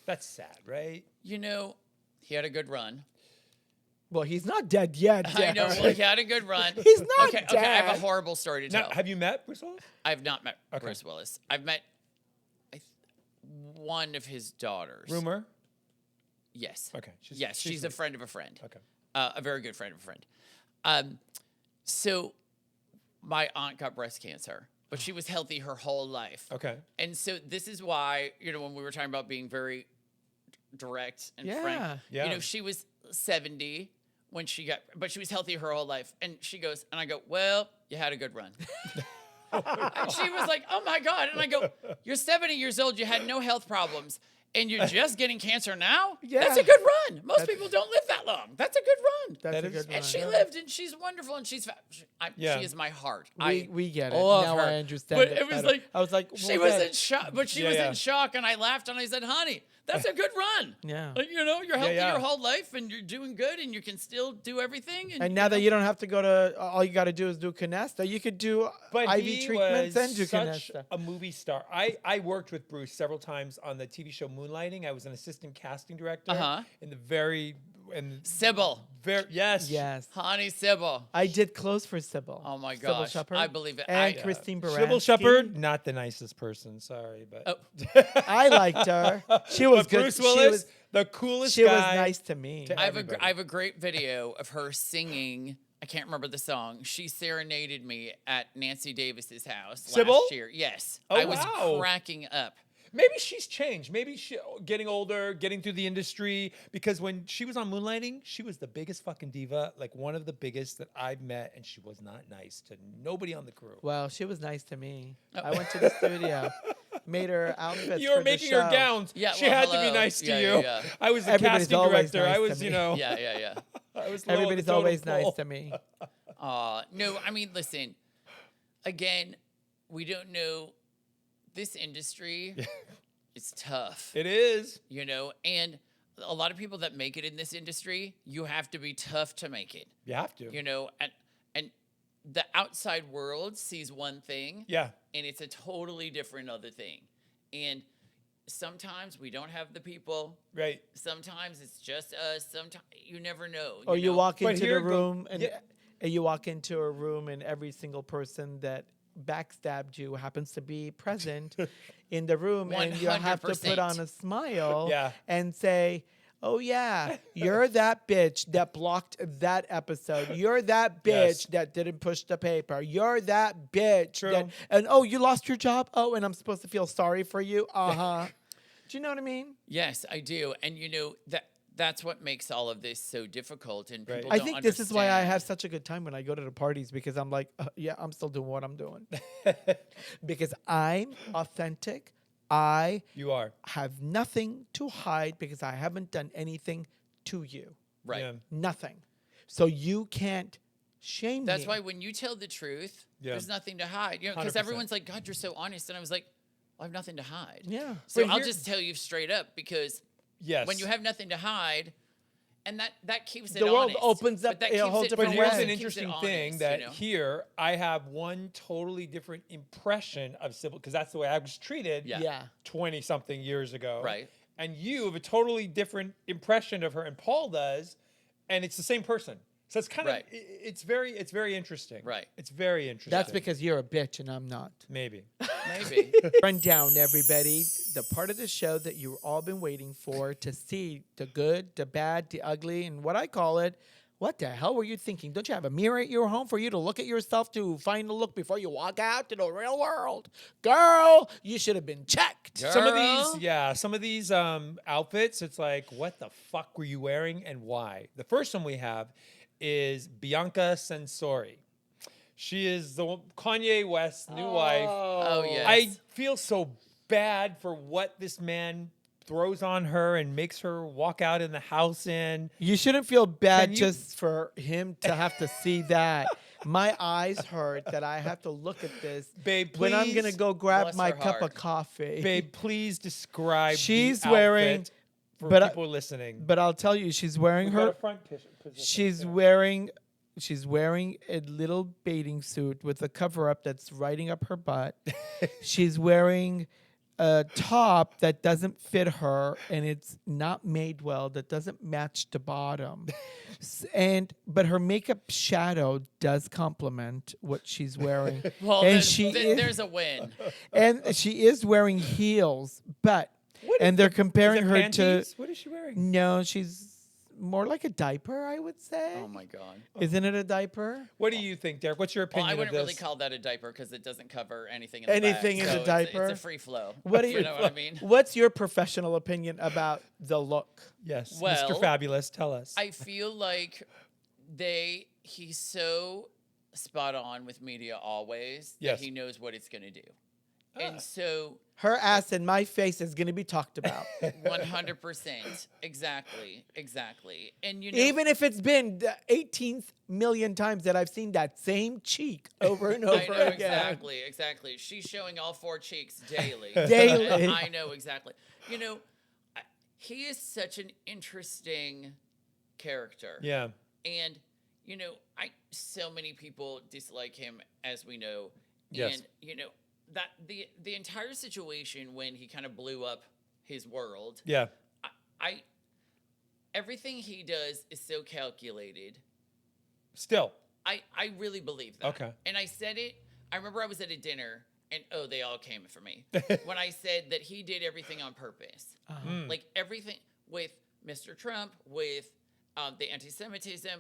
Speaker 1: That's sad, right?
Speaker 2: You know, he had a good run.
Speaker 3: Well, he's not dead yet.
Speaker 2: I know,
Speaker 3: Derek.
Speaker 2: well, he had a good run.
Speaker 3: He's not
Speaker 2: okay, I have
Speaker 3: dead.
Speaker 2: a horrible story to
Speaker 1: Now,
Speaker 2: tell.
Speaker 1: have you met Bruce Willis?
Speaker 2: I've not met
Speaker 1: Okay.
Speaker 2: Bruce Willis. I've met one of his daughters.
Speaker 1: Rumor?
Speaker 2: Yes.
Speaker 1: Okay.
Speaker 2: Yes, she's a
Speaker 1: sweet.
Speaker 2: friend of a friend.
Speaker 1: Okay.
Speaker 2: A very good friend of a friend. So my aunt got breast cancer, but she was healthy her whole life.
Speaker 1: Okay.
Speaker 2: And so this is why, you know, when we were talking about being very direct and frank,
Speaker 3: Yeah.
Speaker 2: you
Speaker 1: Yeah.
Speaker 2: know, she was 70 when she got, but she was healthy her whole life. And she goes, and I go, well, you had a good run. And she was like, oh my God. And I go, you're 70 years old, you had no health problems, and you're just getting cancer now?
Speaker 3: Yeah.
Speaker 2: That's a good run. Most people don't live that long. That's a good run.
Speaker 3: That's
Speaker 1: That
Speaker 3: a
Speaker 1: is-
Speaker 3: good one.
Speaker 2: And she lived, and she's wonderful, and she's
Speaker 1: Yeah.
Speaker 2: she is my heart.
Speaker 3: We get it.
Speaker 2: love
Speaker 3: Now
Speaker 2: her.
Speaker 3: I understand
Speaker 2: But
Speaker 3: it
Speaker 2: it was
Speaker 3: better.
Speaker 2: like
Speaker 3: I was like,
Speaker 2: she
Speaker 3: well,
Speaker 2: was
Speaker 3: yeah.
Speaker 2: in shock, but she
Speaker 1: Yeah,
Speaker 2: was
Speaker 1: yeah.
Speaker 2: in shock, and I laughed, and I said, "Honey, that's a good run.
Speaker 3: Yeah.
Speaker 2: Like, you know, you're healthy
Speaker 1: yeah.
Speaker 2: your whole life, and you're doing good, and you can still do everything."
Speaker 3: And now that you don't have to go to, all you got to do is do Canesta. You could do
Speaker 1: But
Speaker 3: IV
Speaker 1: he
Speaker 3: treatments
Speaker 1: was
Speaker 3: and do
Speaker 1: such
Speaker 3: Canesta.
Speaker 1: a movie star. I worked with Bruce several times on the TV show Moonlighting. I was an assistant casting director
Speaker 2: Uh-huh.
Speaker 1: in the very
Speaker 2: Sybil,
Speaker 1: yes.
Speaker 3: Yes.
Speaker 2: honey, Sybil.
Speaker 3: I did close for Sybil.
Speaker 2: Oh my
Speaker 3: Sybil
Speaker 2: gosh,
Speaker 3: Shepherd.
Speaker 2: I believe it.
Speaker 3: And
Speaker 2: I-
Speaker 3: Christine Baranski.
Speaker 1: Sybil Shepherd, not the nicest person. Sorry, but
Speaker 2: Oh.
Speaker 3: I liked her. She was
Speaker 1: but
Speaker 3: good.
Speaker 1: Bruce Willis, the coolest
Speaker 3: she
Speaker 1: guy.
Speaker 3: was nice to me.
Speaker 1: to
Speaker 2: I have
Speaker 1: everybody.
Speaker 2: I have a great video of her singing. I can't remember the song. She serenaded me at Nancy Davis's house
Speaker 1: Sybil?
Speaker 2: last year. Yes,
Speaker 1: Oh,
Speaker 2: I was
Speaker 1: wow.
Speaker 2: cracking up.
Speaker 1: Maybe she's changed. Maybe she getting older, getting through the industry. Because when she was on Moonlighting, she was the biggest fucking diva, like one of the biggest that I've met, and she was not nice to nobody on the crew.
Speaker 3: Well, she was nice to me. I went to the studio, made her outfits.
Speaker 1: You were
Speaker 3: for the
Speaker 1: making her
Speaker 3: show.
Speaker 1: gowns.
Speaker 2: Yeah,
Speaker 1: she
Speaker 2: well,
Speaker 1: had to
Speaker 2: hello.
Speaker 1: be nice to
Speaker 2: Yeah,
Speaker 1: you.
Speaker 2: yeah, yeah.
Speaker 1: I was the
Speaker 3: Everybody's
Speaker 1: casting
Speaker 3: always
Speaker 1: director.
Speaker 3: nice
Speaker 1: I was,
Speaker 3: to
Speaker 1: you
Speaker 3: me.
Speaker 1: know,
Speaker 2: Yeah, yeah, yeah.
Speaker 1: I was low on the
Speaker 3: Everybody's
Speaker 1: totem
Speaker 3: always nice
Speaker 1: pole.
Speaker 3: to me.
Speaker 2: No, I mean, listen, again, we don't know this industry. It's tough,
Speaker 1: It is.
Speaker 2: you know, and a lot of people that make it in this industry, you have to be tough to make it,
Speaker 1: You have to.
Speaker 2: you know, and the outside world sees one thing,
Speaker 1: Yeah.
Speaker 2: and it's a totally different other thing. And sometimes we don't have the people.
Speaker 1: Right.
Speaker 2: Sometimes it's just us. Sometimes you never know.
Speaker 3: Or you
Speaker 2: know?
Speaker 3: walk
Speaker 1: But
Speaker 3: into
Speaker 1: here
Speaker 3: the
Speaker 1: go-
Speaker 3: room
Speaker 1: yeah.
Speaker 3: and you walk into a room and every single person that backstabbed you happens to be present in the room, and you have to put
Speaker 2: 100%.
Speaker 3: on a smile
Speaker 1: Yeah.
Speaker 3: and say, "Oh yeah, you're that bitch that blocked that episode. You're that bitch
Speaker 1: Yes.
Speaker 3: that didn't push the paper. You're that bitch
Speaker 1: True.
Speaker 3: that, and oh, you lost your job. Oh, and I'm supposed to feel sorry for you. Uh-huh." Do you know what I mean?
Speaker 2: Yes, I do. And you know that's what makes all of this so difficult. And
Speaker 1: Right.
Speaker 2: people
Speaker 3: I
Speaker 2: don't
Speaker 3: think this is why I
Speaker 2: understand.
Speaker 3: have such a good time when I go to the parties, because I'm like, yeah, I'm still doing what I'm doing. Because I'm authentic. I
Speaker 1: You are.
Speaker 3: have nothing to hide because I haven't done anything to you.
Speaker 2: Right.
Speaker 1: Yeah.
Speaker 3: Nothing. So you can't shame
Speaker 2: That's
Speaker 3: me.
Speaker 2: why when you tell the truth,
Speaker 1: Yeah.
Speaker 2: there's nothing to hide. You know, because
Speaker 1: 100%.
Speaker 2: everyone's like, "God, you're so honest," and I was like, well, "I have nothing to hide."
Speaker 3: Yeah.
Speaker 2: So
Speaker 1: But
Speaker 2: I'll
Speaker 1: here-
Speaker 2: just tell you straight up, because
Speaker 1: Yes.
Speaker 2: when you have nothing to hide, and that keeps it
Speaker 3: The world
Speaker 2: honest.
Speaker 3: opens
Speaker 2: But
Speaker 3: up
Speaker 2: that
Speaker 3: in a
Speaker 2: keeps
Speaker 3: whole
Speaker 2: it-
Speaker 3: different
Speaker 1: But
Speaker 3: way.
Speaker 1: here's an
Speaker 2: keeps it
Speaker 1: interesting
Speaker 2: honest,
Speaker 1: thing
Speaker 2: you
Speaker 1: that
Speaker 2: know?
Speaker 1: here I have one totally different impression of Sybil, because that's the way I was treated
Speaker 2: Yeah.
Speaker 3: Yeah.
Speaker 1: 20 something years ago.
Speaker 2: Right.
Speaker 1: And you have a totally different impression of her, and Paul does, and it's the same person. So it's kind
Speaker 2: Right.
Speaker 1: of it's very interesting.
Speaker 2: Right.
Speaker 1: It's very interesting.
Speaker 3: That's because you're a bitch and I'm not.
Speaker 1: maybe.
Speaker 2: Maybe.
Speaker 3: Run down, everybody, the part of the show that you've all been waiting for to see, the good, the bad, the ugly, and what I call it. What the hell were you thinking? Don't you have a mirror at your home for you to look at yourself to find a look before you walk out to the real world? Girl, you should have been checked.
Speaker 1: Some of
Speaker 2: Girl.
Speaker 1: these outfits, it's like, what the fuck were you wearing and why? The first one we have is Bianca Censori. She is the Kanye West's new wife.
Speaker 2: Oh, yes.
Speaker 1: I feel so bad for what this man throws on her and makes her walk out in the house in.
Speaker 3: You shouldn't feel bad
Speaker 1: Can you-
Speaker 3: just for him to have to see that. My eyes hurt that I have to look at this.
Speaker 1: Babe,
Speaker 3: when I'm gonna
Speaker 1: please-
Speaker 3: go grab
Speaker 2: Bless
Speaker 3: my
Speaker 2: her
Speaker 3: cup of
Speaker 2: heart.
Speaker 3: coffee.
Speaker 1: Babe, please describe
Speaker 3: She's
Speaker 1: the
Speaker 3: wearing-
Speaker 1: outfit for
Speaker 3: but I-
Speaker 1: people listening.
Speaker 3: But I'll tell you, she's wearing
Speaker 1: We've got
Speaker 3: her.
Speaker 1: a front position.
Speaker 3: She's
Speaker 1: Yeah.
Speaker 3: wearing a little bathing suit with a cover up that's riding up her butt. She's wearing a top that doesn't fit her and it's not made well, that doesn't match the bottom. But her makeup shadow does complement what she's wearing.
Speaker 2: Well,
Speaker 3: and
Speaker 2: then there's a win.
Speaker 3: and she is wearing heels, but
Speaker 1: What
Speaker 3: and
Speaker 1: is
Speaker 3: they're
Speaker 1: the- is
Speaker 3: comparing
Speaker 1: it
Speaker 3: her
Speaker 1: panties? What is she wearing?
Speaker 3: to no, she's more like a diaper, I would say.
Speaker 2: Oh my God.
Speaker 3: Isn't it a diaper?
Speaker 1: What do you think, Derek? What's your
Speaker 2: Well,
Speaker 1: opinion
Speaker 2: I wouldn't
Speaker 1: of
Speaker 2: really
Speaker 1: this?
Speaker 2: call that a diaper because it doesn't cover anything in the
Speaker 3: Anything
Speaker 2: back.
Speaker 3: in the
Speaker 2: So
Speaker 3: diaper?
Speaker 2: It's a free flow.
Speaker 3: What do
Speaker 2: you know what I mean?
Speaker 3: What's your professional opinion about the look?
Speaker 1: Yes,
Speaker 2: Well,
Speaker 1: Mr. Fabulous, tell us.
Speaker 2: I feel like he's so spot on with media always
Speaker 1: Yes.
Speaker 2: that he knows what it's going to do. And so
Speaker 3: Her ass in my face is going to be talked about.
Speaker 2: 100%. Exactly. And you know,
Speaker 3: Even if it's been the 18th million times that I've seen that same cheek over and over
Speaker 2: I know
Speaker 3: again.
Speaker 2: exactly. She's showing all four cheeks daily.
Speaker 3: Daily.
Speaker 2: And I know exactly. You know, he is such an interesting character.
Speaker 1: yeah,
Speaker 2: And you know, so many people dislike him, as we know.
Speaker 1: Yes.
Speaker 2: And you know that the entire situation when he kind of blew up his world.
Speaker 1: yeah,
Speaker 2: I everything he does is so calculated.
Speaker 1: still.
Speaker 2: I really believe that.
Speaker 1: Okay.
Speaker 2: And I said it. I remember I was at a dinner and they all came for me when I said that he did everything on purpose. Like everything with Mr. Trump, with the anti-Semitism,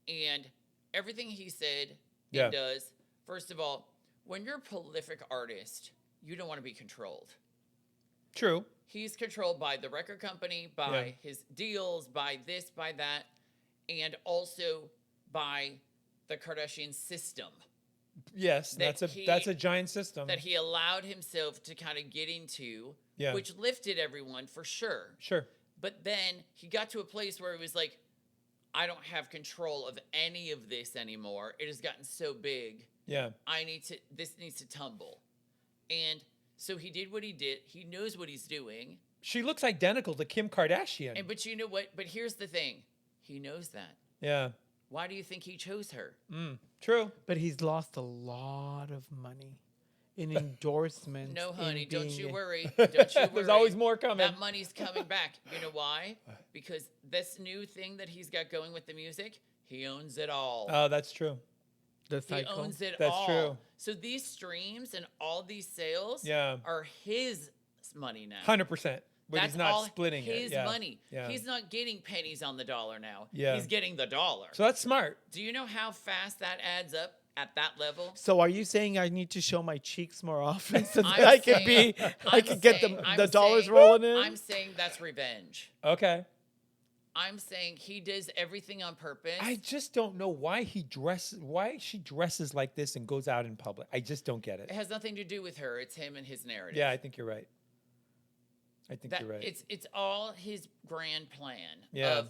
Speaker 2: and everything he said
Speaker 1: Yeah.
Speaker 2: and does. First of all, when you're a prolific artist, you don't want to be controlled.
Speaker 1: True.
Speaker 2: He's controlled by the record company, by his deals, by this, by that, and also by the Kardashian system.
Speaker 1: Yes, that's a giant system
Speaker 2: that he allowed himself to kind of get into, which lifted everyone for sure.
Speaker 1: Sure.
Speaker 2: But then he got to a place where he was like, I don't have control of any of this anymore. It has gotten so big.
Speaker 1: Yeah.
Speaker 2: This needs to tumble. And so he did what he did. He knows what he's doing.
Speaker 1: She looks identical to Kim Kardashian.
Speaker 2: But you know what? But here's the thing. He knows that.
Speaker 1: Yeah.
Speaker 2: Why do you think he chose her?
Speaker 1: True.
Speaker 3: But he's lost a lot of money in endorsements.
Speaker 2: No, honey, don't you worry. Don't you worry.
Speaker 1: There's always more coming.
Speaker 2: That money's coming back. You know why? Because this new thing that he's got going with the music, he owns it all.
Speaker 1: Oh, that's true.
Speaker 3: The cycle.
Speaker 2: He owns it
Speaker 1: That's
Speaker 2: all.
Speaker 1: true.
Speaker 2: So these streams and all these sales
Speaker 1: Yeah.
Speaker 2: are his money now.
Speaker 1: 100%. But
Speaker 2: That's
Speaker 1: he's not
Speaker 2: all
Speaker 1: splitting
Speaker 2: his
Speaker 1: it. Yeah.
Speaker 2: money.
Speaker 1: Yeah.
Speaker 2: He's not getting pennies on the dollar now.
Speaker 1: Yeah.
Speaker 2: He's getting the dollar.
Speaker 1: So that's smart.
Speaker 2: Do you know how fast that adds up at that level?
Speaker 3: So are you saying I need to show my cheeks more often so that
Speaker 2: I'm
Speaker 3: I can
Speaker 2: saying-
Speaker 3: I can get
Speaker 2: I'm
Speaker 3: the dollars
Speaker 2: saying-
Speaker 3: rolling in?
Speaker 2: I'm saying that's revenge.
Speaker 1: Okay.
Speaker 2: I'm saying he does everything on purpose.
Speaker 1: I just don't know why she dresses like this and goes out in public. I just don't get
Speaker 2: It
Speaker 1: it.
Speaker 2: has nothing to do with her. It's him and his narrative.
Speaker 1: Yeah, I think you're right. You're right.
Speaker 2: It's all his grand plan.
Speaker 1: Yeah.
Speaker 2: Of,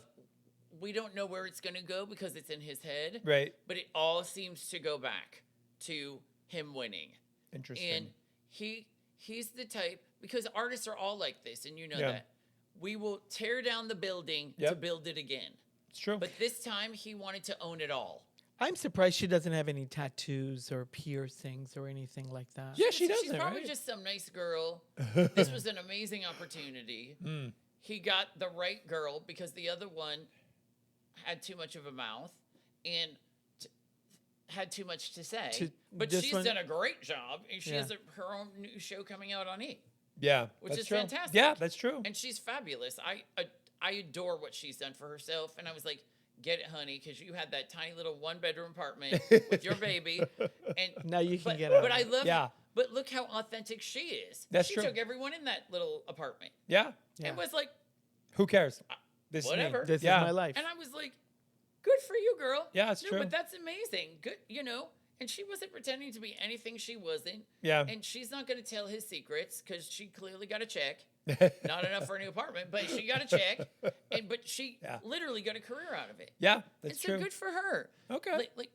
Speaker 2: we don't know where it's going to go because it's in his head.
Speaker 1: Right.
Speaker 2: But it all seems to go back to him winning.
Speaker 1: Interesting.
Speaker 2: And he's the type, because artists are all like this, and you know
Speaker 1: Yeah.
Speaker 2: that. We will tear down the building to
Speaker 1: Yep.
Speaker 2: build it again.
Speaker 1: It's true.
Speaker 2: But this time he wanted to own it all.
Speaker 3: I'm surprised she doesn't have any tattoos or piercings or anything like that.
Speaker 1: Yeah, she doesn't.
Speaker 2: She's probably
Speaker 1: right?
Speaker 2: just some nice girl. This was an amazing opportunity. He got the right girl because the other one had too much of a mouth and had too much to say. But
Speaker 3: this
Speaker 2: she's
Speaker 3: one-
Speaker 2: done a great job. And she
Speaker 3: Yeah.
Speaker 2: has her own new show coming out on E!
Speaker 1: Yeah,
Speaker 2: Which
Speaker 1: that's
Speaker 2: is
Speaker 1: true.
Speaker 2: fantastic.
Speaker 1: Yeah, that's true.
Speaker 2: And she's fabulous. I adore what she's done for herself. And I was like, get it, honey, because you had that tiny little one-bedroom apartment with your baby. And
Speaker 3: Now you can get out.
Speaker 2: But I love
Speaker 1: Yeah.
Speaker 2: But look how authentic she is.
Speaker 1: That's
Speaker 2: she
Speaker 1: true.
Speaker 2: took everyone in that little apartment.
Speaker 1: Yeah.
Speaker 2: And was like,
Speaker 1: Who cares? This
Speaker 2: whatever.
Speaker 1: is me.
Speaker 3: This
Speaker 1: Yeah.
Speaker 3: is my life.
Speaker 2: and I was like, good for you, girl.
Speaker 1: Yeah, it's
Speaker 2: no,
Speaker 1: true.
Speaker 2: But that's amazing. Good, And she wasn't pretending to be anything she wasn't.
Speaker 1: Yeah.
Speaker 2: And she's not going to tell his secrets because she clearly got a check. Not enough for a new apartment, but she got a check. But she literally got a career out of it.
Speaker 1: Yeah, that's
Speaker 2: And so
Speaker 1: true.
Speaker 2: good for her.
Speaker 1: Okay.
Speaker 2: Like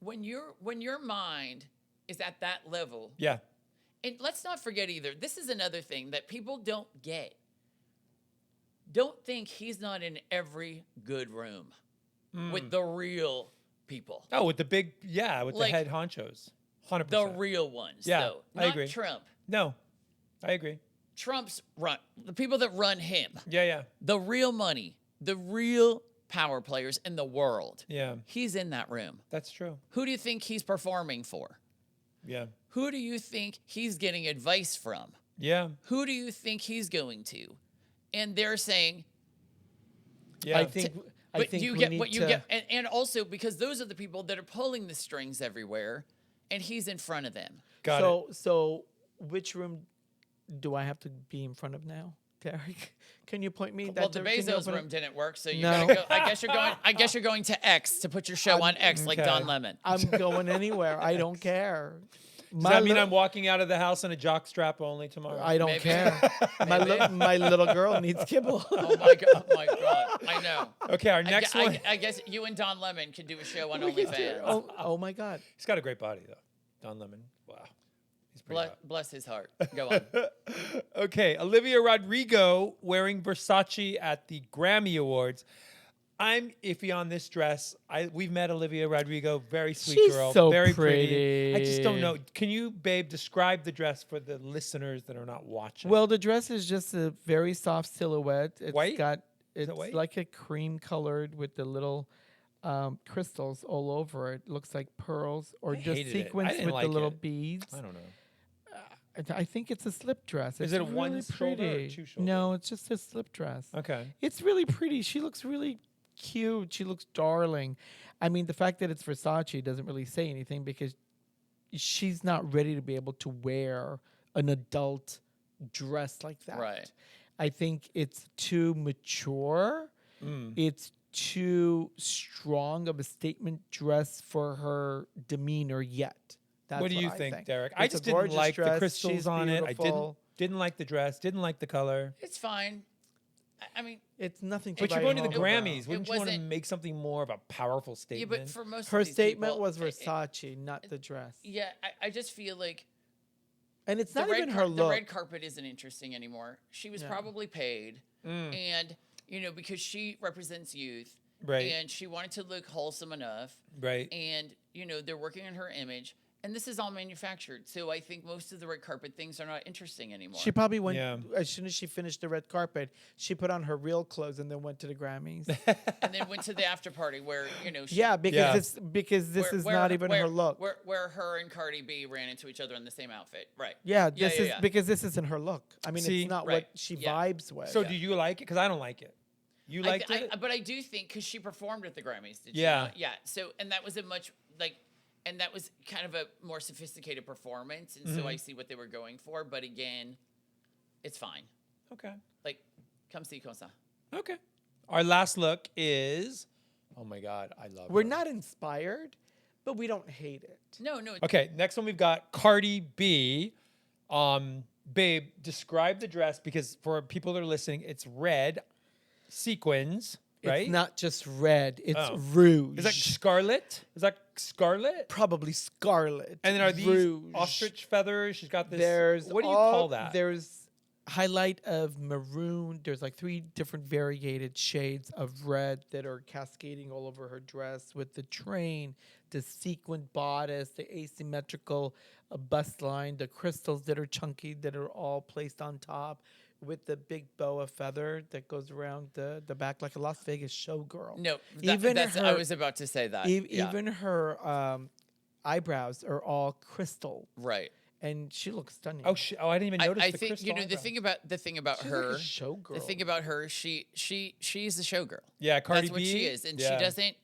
Speaker 2: when your mind is at that level.
Speaker 1: Yeah.
Speaker 2: And let's not forget either, this is another thing that people don't get. Don't think he's not in every good room with the real people.
Speaker 1: Oh, with the big, with
Speaker 2: Like,
Speaker 1: the head honchos. 100%.
Speaker 2: The real ones,
Speaker 1: Yeah,
Speaker 2: though.
Speaker 1: I
Speaker 2: Not
Speaker 1: agree.
Speaker 2: Trump.
Speaker 1: No, I agree.
Speaker 2: Trump's run, the people that run him,
Speaker 1: Yeah.
Speaker 2: the real money, the real power players in the world.
Speaker 1: Yeah,
Speaker 2: He's in that room.
Speaker 1: that's true.
Speaker 2: Who do you think he's performing for?
Speaker 1: Yeah.
Speaker 2: Who do you think he's getting advice from?
Speaker 1: Yeah.
Speaker 2: Who do you think he's going to? And they're saying,
Speaker 1: Yeah.
Speaker 3: I think
Speaker 2: you
Speaker 3: we
Speaker 2: get
Speaker 3: need
Speaker 2: what you
Speaker 3: to-
Speaker 2: get. And also because those are the people that are pulling the strings everywhere, and he's in front of them.
Speaker 1: Got it.
Speaker 3: So which room do I have to be in front of now, Derek? Can you point me?
Speaker 2: Well, the
Speaker 3: can you
Speaker 2: Bezos
Speaker 3: open
Speaker 2: room
Speaker 3: it?
Speaker 2: didn't work, so you
Speaker 3: No.
Speaker 2: gotta go. I guess you're going to X to put your show on X, like
Speaker 1: okay.
Speaker 2: Don Lemon.
Speaker 3: I'm going anywhere. I don't care.
Speaker 1: Does that mean I'm walking out of the house in a jock strap only tomorrow?
Speaker 3: I don't
Speaker 2: Maybe.
Speaker 3: care. My little girl needs kibble.
Speaker 2: Oh my god! Oh my god! I know.
Speaker 1: Okay, our next one.
Speaker 2: I guess you and Don Lemon could do a show on
Speaker 3: We could do-
Speaker 2: OnlyFans.
Speaker 3: oh my God.
Speaker 1: He's got a great body, though. Don Lemon. Wow. He's pretty hot.
Speaker 2: Bless his heart. Go on.
Speaker 1: Okay, Olivia Rodrigo wearing Versace at the Grammy Awards. I'm iffy on this dress. We've met Olivia Rodrigo, very sweet
Speaker 3: She's
Speaker 1: girl,
Speaker 3: so
Speaker 1: very
Speaker 3: pretty.
Speaker 1: I just don't know. Can you, babe, describe the dress for the listeners that are not watching?
Speaker 3: Well, the dress is just a very soft silhouette. It's
Speaker 1: White?
Speaker 3: It's
Speaker 1: white?
Speaker 3: like a cream colored with the little crystals all over it. Looks like pearls or
Speaker 1: I
Speaker 3: just
Speaker 1: hated it. I
Speaker 3: sequins
Speaker 1: didn't
Speaker 3: with
Speaker 1: like
Speaker 3: the little
Speaker 1: it.
Speaker 3: beads.
Speaker 1: I don't know.
Speaker 3: I think it's a slip dress.
Speaker 1: Is
Speaker 3: It's
Speaker 1: it a one
Speaker 3: really
Speaker 1: shoulder or
Speaker 3: pretty.
Speaker 1: two shoulder?
Speaker 3: No, it's just a slip dress.
Speaker 1: Okay.
Speaker 3: It's really pretty. She looks really cute. She looks darling. I mean, the fact that it's Versace doesn't really say anything because she's not ready to be able to wear an adult dress like that.
Speaker 2: Right.
Speaker 3: I think it's too mature. It's too strong of a statement dress for her demeanor yet. That's
Speaker 1: what do you
Speaker 3: I
Speaker 1: think, Derek? I
Speaker 3: It's a
Speaker 1: just didn't
Speaker 3: gorgeous
Speaker 1: like the
Speaker 3: dress.
Speaker 1: crystals
Speaker 3: She's
Speaker 1: on it. I
Speaker 3: beautiful.
Speaker 1: didn't like the dress. Didn't like the color.
Speaker 2: It's fine. I mean,
Speaker 3: It's nothing to
Speaker 1: But you're
Speaker 3: write
Speaker 1: going to the
Speaker 3: home about.
Speaker 1: Grammys. Wouldn't you want to
Speaker 2: wasn't-
Speaker 1: make something more of a powerful
Speaker 2: yeah,
Speaker 1: statement?
Speaker 2: but for most
Speaker 3: Her
Speaker 2: of these
Speaker 3: statement
Speaker 2: people,
Speaker 3: was Versace, not the dress.
Speaker 2: yeah, I just feel like
Speaker 3: And it's
Speaker 2: the
Speaker 3: not even
Speaker 2: red,
Speaker 3: her
Speaker 2: the
Speaker 3: look.
Speaker 2: red carpet isn't interesting anymore. She was
Speaker 3: No.
Speaker 2: probably paid, and because she represents youth,
Speaker 1: Right.
Speaker 2: and she wanted to look wholesome enough,
Speaker 1: Right.
Speaker 2: and they're working on her image, and this is all manufactured. So I think most of the red carpet things are not interesting anymore.
Speaker 3: She probably went
Speaker 1: Yeah.
Speaker 3: as soon as she finished the red carpet. She put on her real clothes and then went to the Grammys.
Speaker 2: and then went to the after party where she,
Speaker 3: Yeah, because
Speaker 1: Yeah.
Speaker 3: this is not even her look.
Speaker 2: Where her and Cardi B ran into each other in the same outfit. Right.
Speaker 3: Yeah, this is
Speaker 2: yeah.
Speaker 3: because this isn't her look. I mean,
Speaker 1: See,
Speaker 3: it's not
Speaker 2: right,
Speaker 3: what she
Speaker 2: yeah.
Speaker 3: vibes with.
Speaker 1: So do you like it? Because I don't like it. You liked it?
Speaker 2: But I do think because she performed at the Grammys, did
Speaker 1: Yeah.
Speaker 2: she not? Yeah. So and that was and that was kind of a more sophisticated performance, and so I see what they were going for. But again, it's fine.
Speaker 1: Okay.
Speaker 2: Like, come see Cosa.
Speaker 1: Okay. Our last look is, oh my God, I love
Speaker 3: We're
Speaker 1: her.
Speaker 3: not inspired, but we don't hate it.
Speaker 2: No.
Speaker 1: Okay, next one we've got Cardi B. Babe, describe the dress because for people that are listening, it's red sequins, right?
Speaker 3: It's not just red; it's
Speaker 1: Oh.
Speaker 3: rouge.
Speaker 1: Is that scarlet? Is that scarlet?
Speaker 3: probably scarlet?
Speaker 1: And then are these
Speaker 3: rouge.
Speaker 1: ostrich feathers? She's got this.
Speaker 3: There's
Speaker 1: what do you call that?
Speaker 3: There's highlight of maroon. There's like 3 different variegated shades of red that are cascading all over her dress with the train, the sequined bodice, the asymmetrical bust line, the crystals that are chunky that are all placed on top with the big boa feather that goes around the back like a Las Vegas showgirl.
Speaker 2: No.
Speaker 3: Even
Speaker 2: I
Speaker 3: her-
Speaker 2: was about to say that. Yeah.
Speaker 3: Even her eyebrows are all crystal,
Speaker 2: Right.
Speaker 3: and she looks stunning.
Speaker 1: oh, I didn't even notice
Speaker 2: I
Speaker 1: the
Speaker 2: think
Speaker 1: crystal
Speaker 2: the
Speaker 1: eyebrows.
Speaker 2: thing about
Speaker 3: She's
Speaker 2: her,
Speaker 3: like a showgirl.
Speaker 2: the thing about her, she's a showgirl.
Speaker 1: Yeah, Cardi
Speaker 2: That's what
Speaker 1: B,
Speaker 2: she is, and
Speaker 1: yeah.
Speaker 2: she doesn't.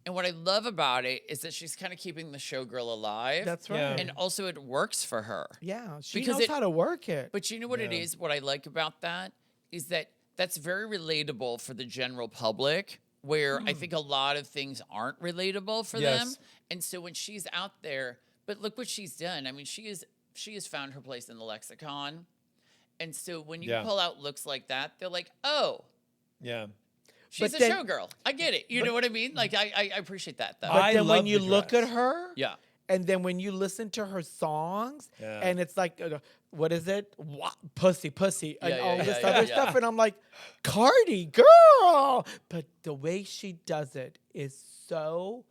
Speaker 2: And what I love about it is that she's kind of keeping the showgirl alive.
Speaker 3: That's right.
Speaker 1: Yeah.
Speaker 2: And also, it works for her.
Speaker 3: Yeah, she
Speaker 2: Because
Speaker 3: knows
Speaker 2: it-
Speaker 3: how to work it.
Speaker 2: But you know what it
Speaker 1: Yeah.
Speaker 2: is? What I like about that is that that's very relatable for the general public, where I think a lot of things aren't relatable for them.
Speaker 1: Yes.
Speaker 2: And so when she's out there, but look what she's done. I mean, she has found her place in the lexicon. And so when you
Speaker 1: Yeah.
Speaker 2: pull out looks like that, they're like, oh,
Speaker 1: Yeah.
Speaker 2: she's
Speaker 3: But
Speaker 2: a
Speaker 3: then-
Speaker 2: showgirl. I get it. You know what I mean? Like I appreciate that though.
Speaker 3: But
Speaker 1: I
Speaker 3: then
Speaker 1: love
Speaker 3: when you
Speaker 1: the
Speaker 3: look
Speaker 1: dress.
Speaker 3: at her,
Speaker 2: yeah.
Speaker 3: and then when you listen to her songs,
Speaker 1: Yeah.
Speaker 3: and it's like, what is it? Pussy, and
Speaker 2: Yeah,
Speaker 3: all
Speaker 2: yeah,
Speaker 3: this
Speaker 2: yeah,
Speaker 3: other
Speaker 2: yeah.
Speaker 3: stuff. And I'm like, Cardi, girl. But the way she does it is so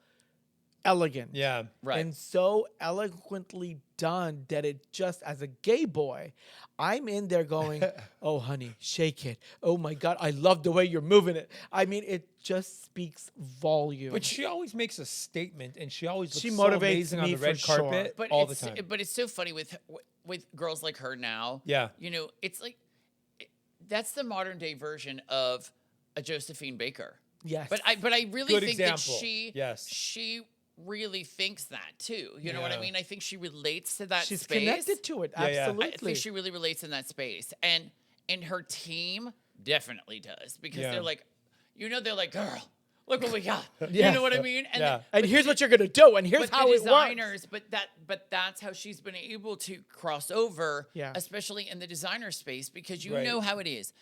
Speaker 3: elegant.
Speaker 1: Yeah.
Speaker 2: Right.
Speaker 3: And so eloquently done that it just, as a gay boy, I'm in there going, oh, honey, shake it. Oh, my God, I love the way you're moving it. I mean, it just speaks volume.
Speaker 1: But she always makes a statement, and she always looks
Speaker 3: She
Speaker 1: so
Speaker 3: motivates
Speaker 1: amazing on
Speaker 3: me
Speaker 1: the
Speaker 3: for
Speaker 1: red
Speaker 3: sure.
Speaker 1: carpet
Speaker 2: But
Speaker 1: all the
Speaker 2: it's,
Speaker 1: time.
Speaker 2: But it's so funny with girls like her now.
Speaker 1: Yeah.
Speaker 2: It's like that's the modern day version of a Josephine Baker.
Speaker 3: yes.
Speaker 2: But I really
Speaker 1: Good
Speaker 2: think that
Speaker 1: example. Yes.
Speaker 2: she really thinks that too. You know what I
Speaker 1: Yeah.
Speaker 2: mean? I think she relates to that
Speaker 3: She's
Speaker 2: space.
Speaker 3: connected to it.
Speaker 1: Yeah, yeah.
Speaker 3: Absolutely.
Speaker 2: I think she really relates in that space, and her team definitely does because
Speaker 1: Yeah.
Speaker 2: they're like, they're like, girl, look what we got.
Speaker 3: Yeah.
Speaker 2: You know what I mean? And
Speaker 1: Yeah.
Speaker 3: And here's what you're gonna do, and here's
Speaker 2: but
Speaker 3: how
Speaker 2: the
Speaker 3: it works.
Speaker 2: designers, but that's how she's been able to cross over,
Speaker 3: Yeah.
Speaker 2: especially in the designer space, because you
Speaker 1: Right.
Speaker 2: know how it is.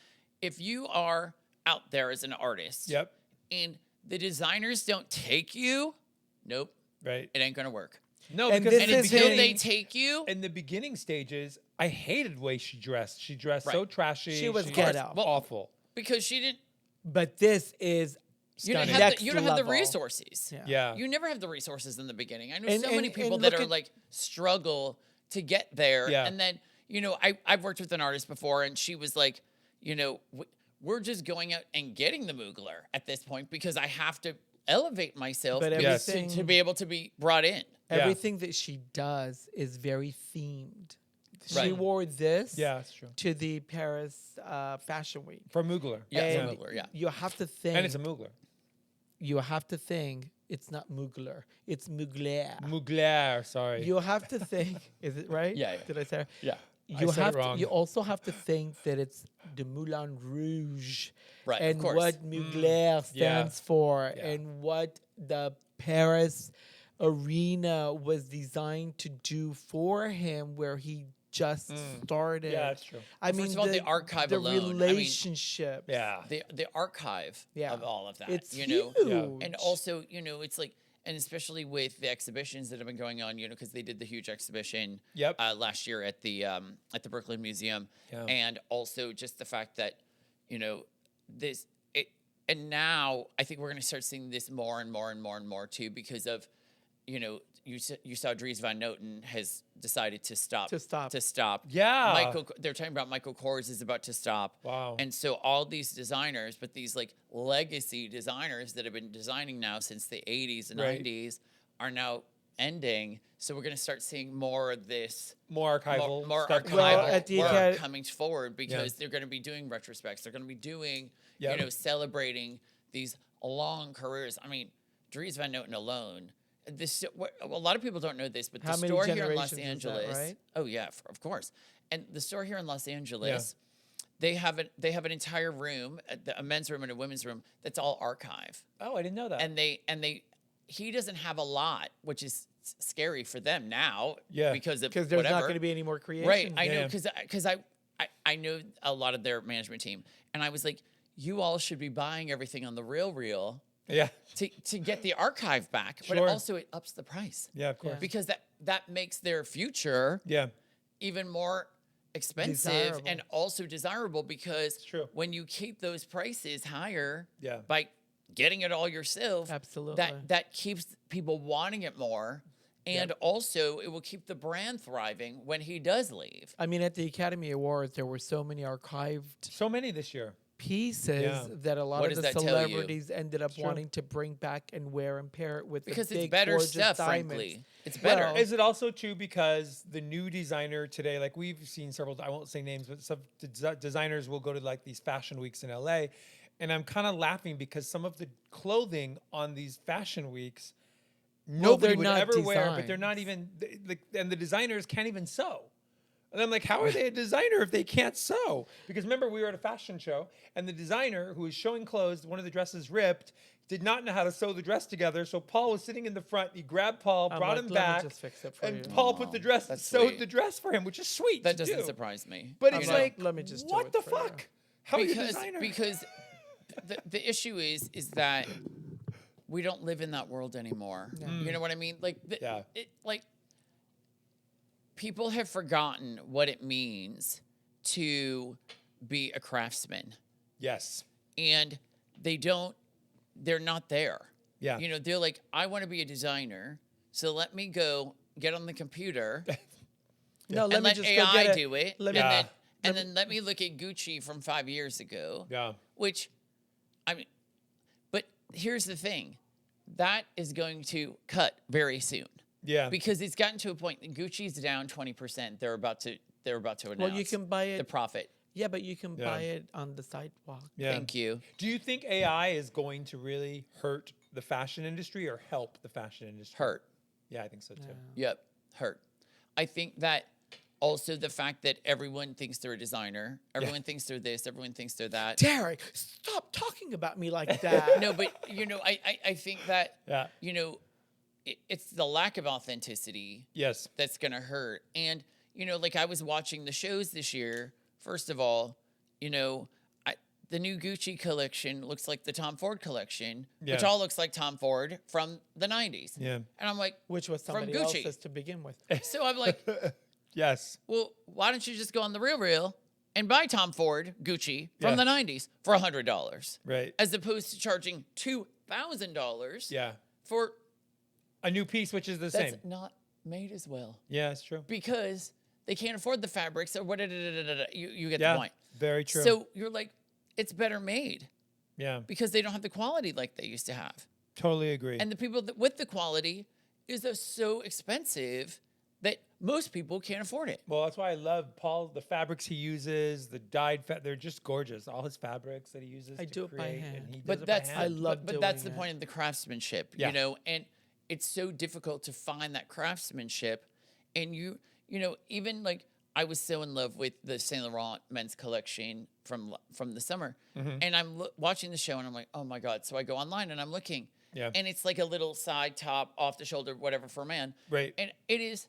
Speaker 2: If you are out there as an artist,
Speaker 1: Yep.
Speaker 2: and the designers don't take you, nope,
Speaker 1: Right.
Speaker 2: it ain't gonna work.
Speaker 1: No,
Speaker 3: And
Speaker 1: because
Speaker 3: this
Speaker 1: in the
Speaker 3: is
Speaker 2: Until
Speaker 3: him-
Speaker 2: they take you,
Speaker 1: in the beginning stages, I hated the way she dressed. She dressed
Speaker 2: Right.
Speaker 1: so trashy.
Speaker 3: She was
Speaker 1: was
Speaker 3: ghetto.
Speaker 2: Well,
Speaker 1: awful.
Speaker 2: because she didn't,
Speaker 3: But this is
Speaker 2: you don't
Speaker 1: Stunning.
Speaker 2: have
Speaker 3: Next
Speaker 2: the, you don't have the
Speaker 3: level.
Speaker 2: resources.
Speaker 3: Yeah.
Speaker 1: Yeah.
Speaker 2: You never have the resources in the beginning. I know
Speaker 3: And-
Speaker 2: so many
Speaker 3: and-
Speaker 2: people
Speaker 3: and
Speaker 2: that
Speaker 3: look
Speaker 2: are
Speaker 3: at-
Speaker 2: like struggle to get there.
Speaker 1: Yeah.
Speaker 2: And then, I've worked with an artist before and she was like, we're just going out and getting the Moogler at this point because I have to elevate myself
Speaker 3: But
Speaker 2: because
Speaker 3: everything-
Speaker 2: to be able to be brought in.
Speaker 1: Yeah.
Speaker 3: everything that she does is very themed. She
Speaker 2: Right.
Speaker 3: wore this
Speaker 1: Yeah, that's true.
Speaker 3: to the Paris Fashion Week.
Speaker 1: For Mugler.
Speaker 2: Yeah, it's a
Speaker 3: And
Speaker 2: Moogler, yeah.
Speaker 3: You have to think.
Speaker 1: And it's a Mugler.
Speaker 3: You have to think it's not Mugler. It's Mugler.
Speaker 1: Mugler, sorry.
Speaker 3: You have to think. Is it right?
Speaker 2: Yeah, yeah.
Speaker 3: Did I say? It?
Speaker 2: Yeah.
Speaker 3: you
Speaker 1: said it
Speaker 3: have to,
Speaker 1: wrong.
Speaker 3: you also have to think that it's the Moulin Rouge,
Speaker 2: Right, of
Speaker 3: and
Speaker 2: course.
Speaker 3: what Mugler stands for,
Speaker 1: Yeah.
Speaker 3: and what the Paris arena was designed to do for him, where he just started.
Speaker 1: Yeah, that's true.
Speaker 3: I
Speaker 2: Well,
Speaker 3: mean,
Speaker 2: first of all, the archive
Speaker 3: the
Speaker 2: alone, I mean,
Speaker 3: relationships.
Speaker 1: Yeah.
Speaker 2: the archive
Speaker 3: Yeah.
Speaker 2: of all of that.
Speaker 3: It's
Speaker 2: you know,
Speaker 3: huge.
Speaker 2: and also, it's like, and especially with the exhibitions that have been going on, because they did the huge exhibition
Speaker 1: Yep.
Speaker 2: last year at the Brooklyn Museum,
Speaker 1: Yeah.
Speaker 2: and also just the fact that this it, and now I think we're going to start seeing this more and more and more and more too, because of you saw Dries Van Noten has decided to stop.
Speaker 1: Yeah.
Speaker 2: They're talking about Michael Kors is about to stop.
Speaker 1: Wow.
Speaker 2: And so all these designers, but these like legacy designers that have been designing now since the 80s and
Speaker 1: Right.
Speaker 2: 90s are now ending. So we're going to start seeing more of this,
Speaker 1: More archival
Speaker 2: more
Speaker 1: stuff.
Speaker 2: archival
Speaker 3: Well, at the
Speaker 2: work
Speaker 3: Acad-
Speaker 2: coming forward, because they're going to be doing retrospects. They're going to be doing,
Speaker 1: Yeah.
Speaker 2: celebrating these long careers. I mean, Dries Van Noten alone. A lot of people don't know this, but
Speaker 3: How
Speaker 2: the
Speaker 3: many
Speaker 2: store here in Los
Speaker 3: generations is that,
Speaker 2: Angeles,
Speaker 3: right?
Speaker 2: oh yeah, of course, and the store here in Los Angeles, they have an entire room, a men's room and a women's room that's all archive,
Speaker 1: Oh, I didn't know that.
Speaker 2: and he doesn't have a lot, which is scary for them now,
Speaker 1: Yeah.
Speaker 2: because of
Speaker 3: Because there's not
Speaker 2: whatever.
Speaker 3: going to be any more creation.
Speaker 2: Right, I know,
Speaker 1: Yeah.
Speaker 2: because I know a lot of their management team, and I was like, you all should be buying everything on the Real
Speaker 1: yeah.
Speaker 2: to get the archive back, but
Speaker 1: Sure.
Speaker 2: also it ups the price.
Speaker 1: Yeah, of course.
Speaker 2: Because that makes their future
Speaker 1: Yeah.
Speaker 2: even more expensive
Speaker 3: Desirable.
Speaker 2: and also desirable, because
Speaker 1: true.
Speaker 2: when you keep those prices higher
Speaker 1: Yeah.
Speaker 2: by getting it all yourself,
Speaker 3: Absolutely.
Speaker 2: that keeps people wanting it more, and also it will keep the brand thriving when he does leave.
Speaker 3: I mean, at the Academy Awards, there were so many archived
Speaker 1: So many this year.
Speaker 3: pieces
Speaker 1: Yeah.
Speaker 3: that a lot
Speaker 2: What
Speaker 3: of
Speaker 2: does
Speaker 3: the
Speaker 2: that tell you?
Speaker 3: celebrities ended up
Speaker 1: True.
Speaker 3: wanting to bring back and wear and pair it with
Speaker 2: Because
Speaker 3: the
Speaker 2: it's
Speaker 3: big,
Speaker 2: better
Speaker 3: gorgeous
Speaker 2: stuff,
Speaker 3: diamonds.
Speaker 2: frankly. It's better.
Speaker 3: Well,
Speaker 1: Is it also too because the new designer today, like we've seen several, I won't say names, but some designers will go to like these fashion weeks in LA. And I'm kind of laughing because some of the clothing on these fashion weeks, nobody
Speaker 3: they're
Speaker 1: would
Speaker 3: not
Speaker 1: ever wear, but they're
Speaker 3: designs.
Speaker 1: not even, and the designers can't even sew. And I'm like, how are they a designer if they can't sew? Because remember, we were at a fashion show, and the designer who was showing clothes, one of the dresses ripped, did not know how to sew the dress together. So Paul was sitting in the front. He grabbed Paul,
Speaker 3: I'm
Speaker 1: brought
Speaker 3: like,
Speaker 1: him
Speaker 3: "Let me
Speaker 1: back,
Speaker 3: just fix it for
Speaker 1: and
Speaker 3: you."
Speaker 1: Paul put the dress,
Speaker 2: That's
Speaker 1: sewed
Speaker 2: sweet.
Speaker 1: the dress for him, which is sweet.
Speaker 2: That
Speaker 1: to
Speaker 2: doesn't
Speaker 1: do.
Speaker 2: surprise me.
Speaker 1: But
Speaker 3: I'm
Speaker 1: it's
Speaker 3: like,
Speaker 1: like,
Speaker 3: "Let me just do
Speaker 1: what
Speaker 3: it
Speaker 1: the
Speaker 3: for you."
Speaker 1: fuck? How are you a designer?
Speaker 2: Because the issue is that we don't live in that world anymore. You know what I mean? Like,
Speaker 1: Yeah.
Speaker 2: like people have forgotten what it means to be a craftsman,
Speaker 1: Yes.
Speaker 2: and they're not there.
Speaker 1: Yeah.
Speaker 2: They're like, I want to be a designer, so let me go get on the computer
Speaker 3: No, let
Speaker 2: and
Speaker 3: me
Speaker 2: let
Speaker 3: just
Speaker 2: AI
Speaker 3: go get it.
Speaker 2: do it,
Speaker 3: Let me,
Speaker 1: Yeah.
Speaker 2: and then let me look at Gucci from 5 years ago.
Speaker 1: Yeah.
Speaker 2: Which, I mean, but here's the thing, that is going to cut very soon,
Speaker 1: Yeah.
Speaker 2: because it's gotten to a point that Gucci's down 20%. They're about to announce.
Speaker 3: Well, you can buy
Speaker 2: the
Speaker 3: it.
Speaker 2: profit.
Speaker 3: Yeah, but you can
Speaker 1: Yeah.
Speaker 3: buy it on the sidewalk.
Speaker 1: Yeah.
Speaker 2: Thank you.
Speaker 1: Do you think AI is going to really hurt the fashion industry or help the fashion industry?
Speaker 2: Hurt.
Speaker 1: Yeah, I think so too.
Speaker 2: Yep. Hurt. I think that also the fact that everyone thinks they're a designer, everyone thinks they're this, everyone thinks they're that.
Speaker 3: Derek, stop talking about me like that.
Speaker 2: No, but I think that
Speaker 1: Yeah.
Speaker 2: it's the lack of authenticity
Speaker 1: Yes.
Speaker 2: that's gonna hurt. And like I was watching the shows this year. First of all, the new Gucci collection looks like the Tom Ford collection, which
Speaker 1: Yeah.
Speaker 2: all looks like Tom Ford from the 90s.
Speaker 1: Yeah.
Speaker 2: And I'm like,
Speaker 3: Which was
Speaker 2: From
Speaker 3: somebody
Speaker 2: Gucci.
Speaker 3: else's to begin with.
Speaker 2: so I'm like,
Speaker 1: Yes.
Speaker 2: well, why don't you just go on the Real and buy Tom Ford Gucci from
Speaker 1: Yeah.
Speaker 2: the 90s for $100,
Speaker 1: Right.
Speaker 2: as opposed to charging $2,000
Speaker 1: Yeah.
Speaker 2: for
Speaker 1: A new piece, which is the
Speaker 2: that's
Speaker 1: same.
Speaker 2: not made as well,
Speaker 1: Yeah, it's true.
Speaker 2: because they can't afford the fabrics or what. You get
Speaker 1: Yeah.
Speaker 2: the point.
Speaker 1: Very true.
Speaker 2: So you're like, it's better made,
Speaker 1: yeah.
Speaker 2: because they don't have the quality like they used to have.
Speaker 1: Totally agree.
Speaker 2: And the people with the quality is so expensive that most people can't afford it.
Speaker 1: well, that's why I love Paul, the fabrics he uses, the dyed they're just gorgeous. All his fabrics that he uses
Speaker 3: I
Speaker 1: to
Speaker 3: do it by
Speaker 1: create,
Speaker 3: hand.
Speaker 1: and he does
Speaker 2: But
Speaker 1: it
Speaker 2: that's
Speaker 1: by hand.
Speaker 3: I love
Speaker 2: but that's the
Speaker 3: doing
Speaker 2: point
Speaker 3: it.
Speaker 2: of the craftsmanship,
Speaker 1: Yeah.
Speaker 2: and it's so difficult to find that craftsmanship. And even like I was so in love with the Saint Laurent men's collection from the summer, and I'm watching the show, and I'm like, oh my god! So I go online and I'm looking, and it's like a little side top, off the shoulder, whatever for a man,
Speaker 1: Right.
Speaker 2: And it is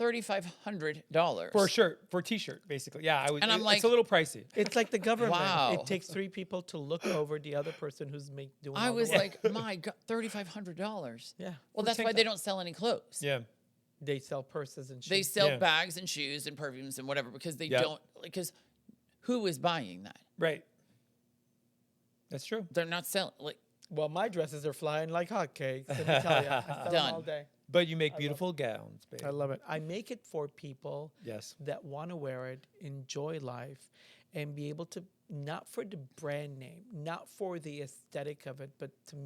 Speaker 2: $3,500
Speaker 1: For a shirt, for a t-shirt, basically. Yeah, I would.
Speaker 2: And I'm
Speaker 1: It's
Speaker 2: like-
Speaker 1: a little pricey.
Speaker 3: It's like the government.
Speaker 2: Wow.
Speaker 3: It takes 3 people to look over the other person who's doing
Speaker 2: I
Speaker 3: all the
Speaker 2: was
Speaker 3: work.
Speaker 2: like, my god, $3,500.
Speaker 3: Yeah.
Speaker 2: Well,
Speaker 1: For
Speaker 2: that's
Speaker 1: tank
Speaker 2: why they
Speaker 1: top.
Speaker 2: don't sell any clothes.
Speaker 1: Yeah.
Speaker 3: They sell purses and shit.
Speaker 2: They sell
Speaker 1: Yeah.
Speaker 2: bags and shoes and perfumes and whatever because they
Speaker 1: Yep.
Speaker 2: don't, because who is buying that?
Speaker 1: Right. That's true.
Speaker 2: They're not selling, like,
Speaker 3: Well, my dresses are flying like hotcakes. Let me tell you, I sell them
Speaker 2: Done.
Speaker 3: all day.
Speaker 1: But you make beautiful gowns, babe.
Speaker 3: I love it. I make it for people
Speaker 1: Yes.
Speaker 3: that want to wear it, enjoy life, and be able to, not for the brand name, not for the aesthetic of it, but to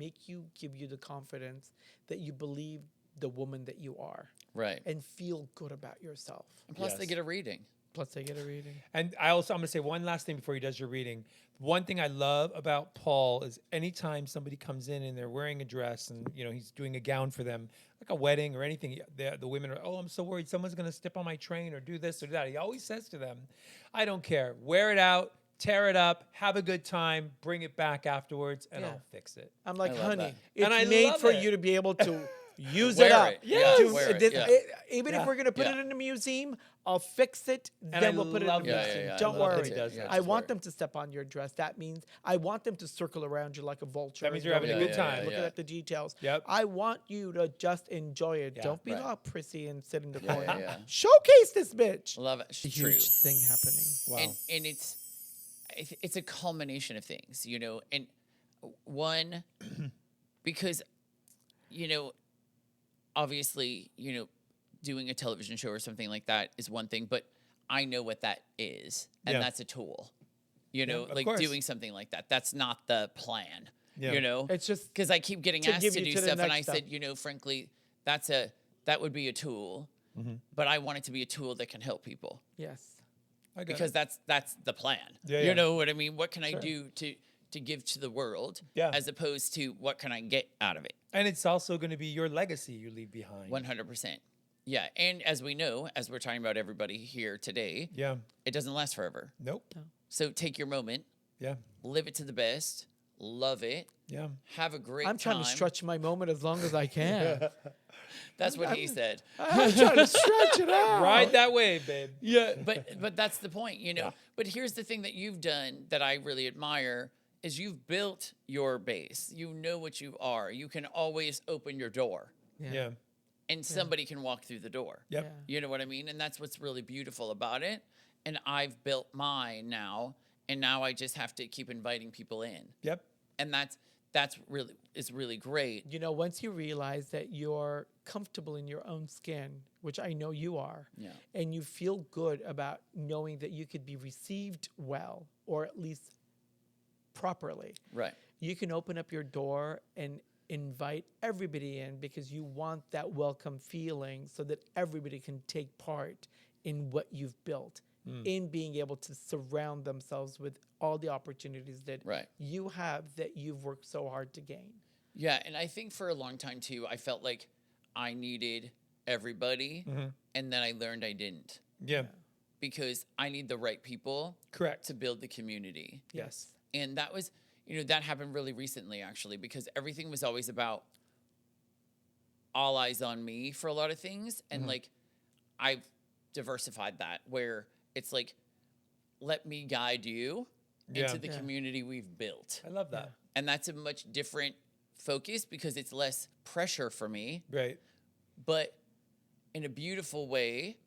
Speaker 3: give you the confidence that you believe the woman that you are
Speaker 2: right.
Speaker 3: and feel good about yourself.
Speaker 2: And plus, they
Speaker 1: Yes.
Speaker 2: get a reading.
Speaker 3: Plus, they get a reading.
Speaker 1: And I'm going to say one last thing before he does your reading. One thing I love about Paul is anytime somebody comes in and they're wearing a dress and, he's doing a gown for them, like a wedding or anything, the women are, oh, I'm so worried someone's going to step on my train or do this or that. He always says to them, I don't care. Wear it out, tear it up, have a good time, bring it back afterwards, and
Speaker 3: Yeah.
Speaker 1: I'll fix it.
Speaker 3: I'm like,
Speaker 2: I love
Speaker 3: honey,
Speaker 2: that.
Speaker 3: it's
Speaker 1: And I
Speaker 3: made
Speaker 1: love
Speaker 3: for
Speaker 1: it.
Speaker 3: you to be able to use
Speaker 2: Wear
Speaker 3: it up.
Speaker 2: it. Yes.
Speaker 3: Do-
Speaker 2: Wear it,
Speaker 3: this-
Speaker 2: yeah.
Speaker 3: Even
Speaker 1: Yeah.
Speaker 3: if we're going to put
Speaker 2: Yeah.
Speaker 3: it in a museum, I'll fix it,
Speaker 1: And
Speaker 3: then
Speaker 1: I
Speaker 3: we'll put it in
Speaker 1: love
Speaker 3: a
Speaker 1: that.
Speaker 3: museum.
Speaker 2: Yeah, I
Speaker 3: Don't
Speaker 2: love that
Speaker 3: worry.
Speaker 2: he does that.
Speaker 3: I
Speaker 2: Just
Speaker 3: want
Speaker 2: wear
Speaker 3: them to step on your dress. That means I want them to circle around you like a vulture.
Speaker 1: That means
Speaker 3: and
Speaker 1: you're having
Speaker 3: go,
Speaker 1: a good
Speaker 3: "Ooh,
Speaker 1: time."
Speaker 3: Looking
Speaker 2: Yeah.
Speaker 3: at the details.
Speaker 1: Yep.
Speaker 3: I want you to just enjoy it.
Speaker 1: Yeah,
Speaker 3: Don't be
Speaker 2: right.
Speaker 3: all prissy and sit in the
Speaker 2: Yeah,
Speaker 3: corner.
Speaker 2: yeah.
Speaker 3: Showcase this bitch.
Speaker 2: Love it.
Speaker 3: It's a
Speaker 2: True.
Speaker 3: huge thing happening.
Speaker 1: Wow.
Speaker 2: And it's a culmination of things, and one, because, obviously, doing a television show or something like that is one thing, but I know what that is, and
Speaker 1: Yeah.
Speaker 2: that's a tool,
Speaker 1: of
Speaker 2: like
Speaker 1: course.
Speaker 2: doing something like that. That's not the plan,
Speaker 1: Yeah.
Speaker 3: It's just
Speaker 2: because I keep getting
Speaker 3: to
Speaker 2: asked
Speaker 3: give
Speaker 2: to
Speaker 3: you
Speaker 2: do
Speaker 3: to the
Speaker 2: stuff, and
Speaker 3: next
Speaker 2: I
Speaker 3: step.
Speaker 2: said, frankly, that would be a tool, but I want it to be a tool that can help people.
Speaker 3: yes.
Speaker 1: I got
Speaker 2: Because
Speaker 1: it.
Speaker 2: that's the plan.
Speaker 1: Yeah,
Speaker 2: You
Speaker 1: yeah.
Speaker 2: know what I mean? What can I do to give to the world,
Speaker 1: Yeah.
Speaker 2: as opposed to what can I get out of it?
Speaker 1: And it's also going to be your legacy you leave behind.
Speaker 2: 100%. Yeah, and as we know, as we're talking about everybody here today,
Speaker 1: Yeah.
Speaker 2: it doesn't last forever.
Speaker 1: Nope.
Speaker 2: So take your moment,
Speaker 1: Yeah.
Speaker 2: live it to the best, love it,
Speaker 1: Yeah.
Speaker 2: have a great
Speaker 3: I'm trying
Speaker 2: time.
Speaker 3: to stretch my moment as long as I can.
Speaker 2: That's what he said.
Speaker 3: I'm trying to stretch it out.
Speaker 1: Ride that wave, babe.
Speaker 2: Yeah, but that's the point, But here's the thing that you've done that I really admire is you've built your base. You know what you are. You can always open your door,
Speaker 1: Yeah.
Speaker 2: and somebody can walk through the door.
Speaker 1: Yep.
Speaker 3: Yeah.
Speaker 2: You know what I mean? And that's what's really beautiful about it. And I've built mine now, and now I just have to keep inviting people in.
Speaker 1: Yep.
Speaker 2: And that's really great.
Speaker 3: Once you realize that you're comfortable in your own skin, which I know you are,
Speaker 2: Yeah.
Speaker 3: and you feel good about knowing that you could be received well, or at least properly,
Speaker 2: Right.
Speaker 3: you can open up your door and invite everybody in because you want that welcome feeling so that everybody can take part in what you've built, in being able to surround themselves with all the opportunities that
Speaker 2: Right.
Speaker 3: you have that you've worked so hard to gain.
Speaker 2: Yeah, and I think for a long time too, I felt like I needed everybody, and then I learned I didn't,
Speaker 1: Yeah.
Speaker 2: because I need the right people
Speaker 1: Correct.
Speaker 2: to build the community.
Speaker 1: Yes.
Speaker 2: And that was, that happened really recently, actually, because everything was always about all eyes on me for a lot of things. And like, I've diversified that where it's like, let me guide you
Speaker 1: Yeah.
Speaker 2: into the
Speaker 3: Yeah.
Speaker 2: community we've built.
Speaker 1: I love that.
Speaker 2: And that's a much different focus because it's less pressure for me,
Speaker 1: Right.
Speaker 2: but in a beautiful way,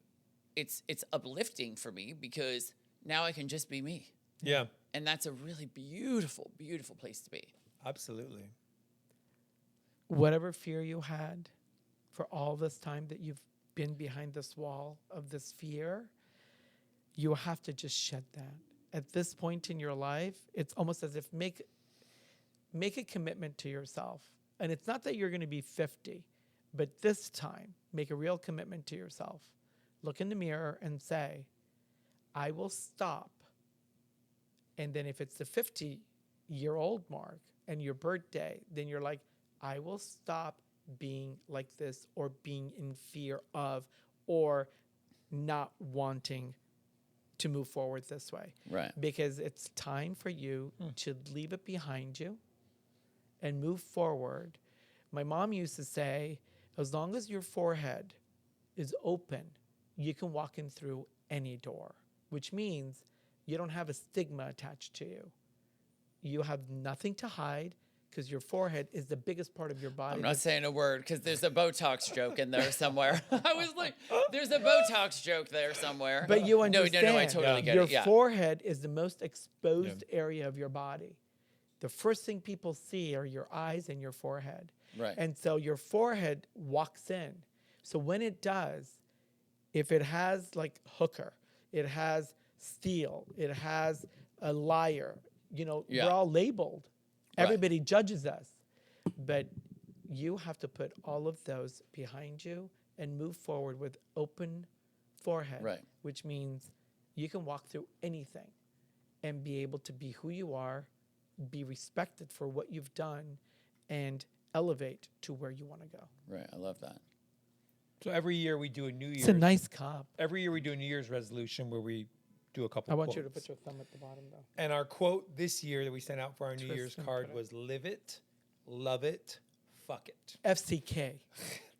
Speaker 2: it's uplifting for me because now I can just be me.
Speaker 1: Yeah.
Speaker 2: And that's a really beautiful, beautiful place to be.
Speaker 1: Absolutely.
Speaker 3: Whatever fear you had for all this time that you've been behind this wall of this fear, you have to just shed that. At this point in your life, it's almost as if make a commitment to yourself. And it's not that you're going to be 50, but this time, make a real commitment to yourself. Look in the mirror and say, I will stop. And then if it's the 50-year-old mark and your birthday, then you're like, I will stop being like this or being in fear of or not wanting to move forward this way.
Speaker 2: Right.
Speaker 3: Because it's time for you to leave it behind you and move forward. My mom used to say, as long as your forehead is open, you can walk in through any door, which means you don't have a stigma attached to you. You have nothing to hide because your forehead is the biggest part of your body.
Speaker 2: I'm not saying a word because there's a Botox joke in there somewhere. I was like, there's a Botox joke there somewhere.
Speaker 3: But you understand.
Speaker 2: No, I totally get
Speaker 3: your
Speaker 2: it. Yeah.
Speaker 3: forehead is the most exposed area of your body. The first thing people see are your eyes and your forehead.
Speaker 2: Right.
Speaker 3: And so your forehead walks in. So when it does, if it has like hooker, it has steel, it has a liar, we're all labeled.
Speaker 2: Right.
Speaker 3: Everybody judges us. But you have to put all of those behind you and move forward with open forehead,
Speaker 2: Right.
Speaker 3: which means you can walk through anything and be able to be who you are, be respected for what you've done, and elevate to where you want to go.
Speaker 2: Right. I love that.
Speaker 1: So every year we do a New Year's.
Speaker 3: It's a nice cup.
Speaker 1: Every year we do a New Year's resolution where we do a couple
Speaker 3: I want
Speaker 1: quotes.
Speaker 3: you to put your thumb at the bottom, though.
Speaker 1: And our quote this year that we sent out for our New Year's
Speaker 3: Tristan
Speaker 1: card
Speaker 3: put it.
Speaker 1: was live it, love it, fuck it.
Speaker 3: FCK.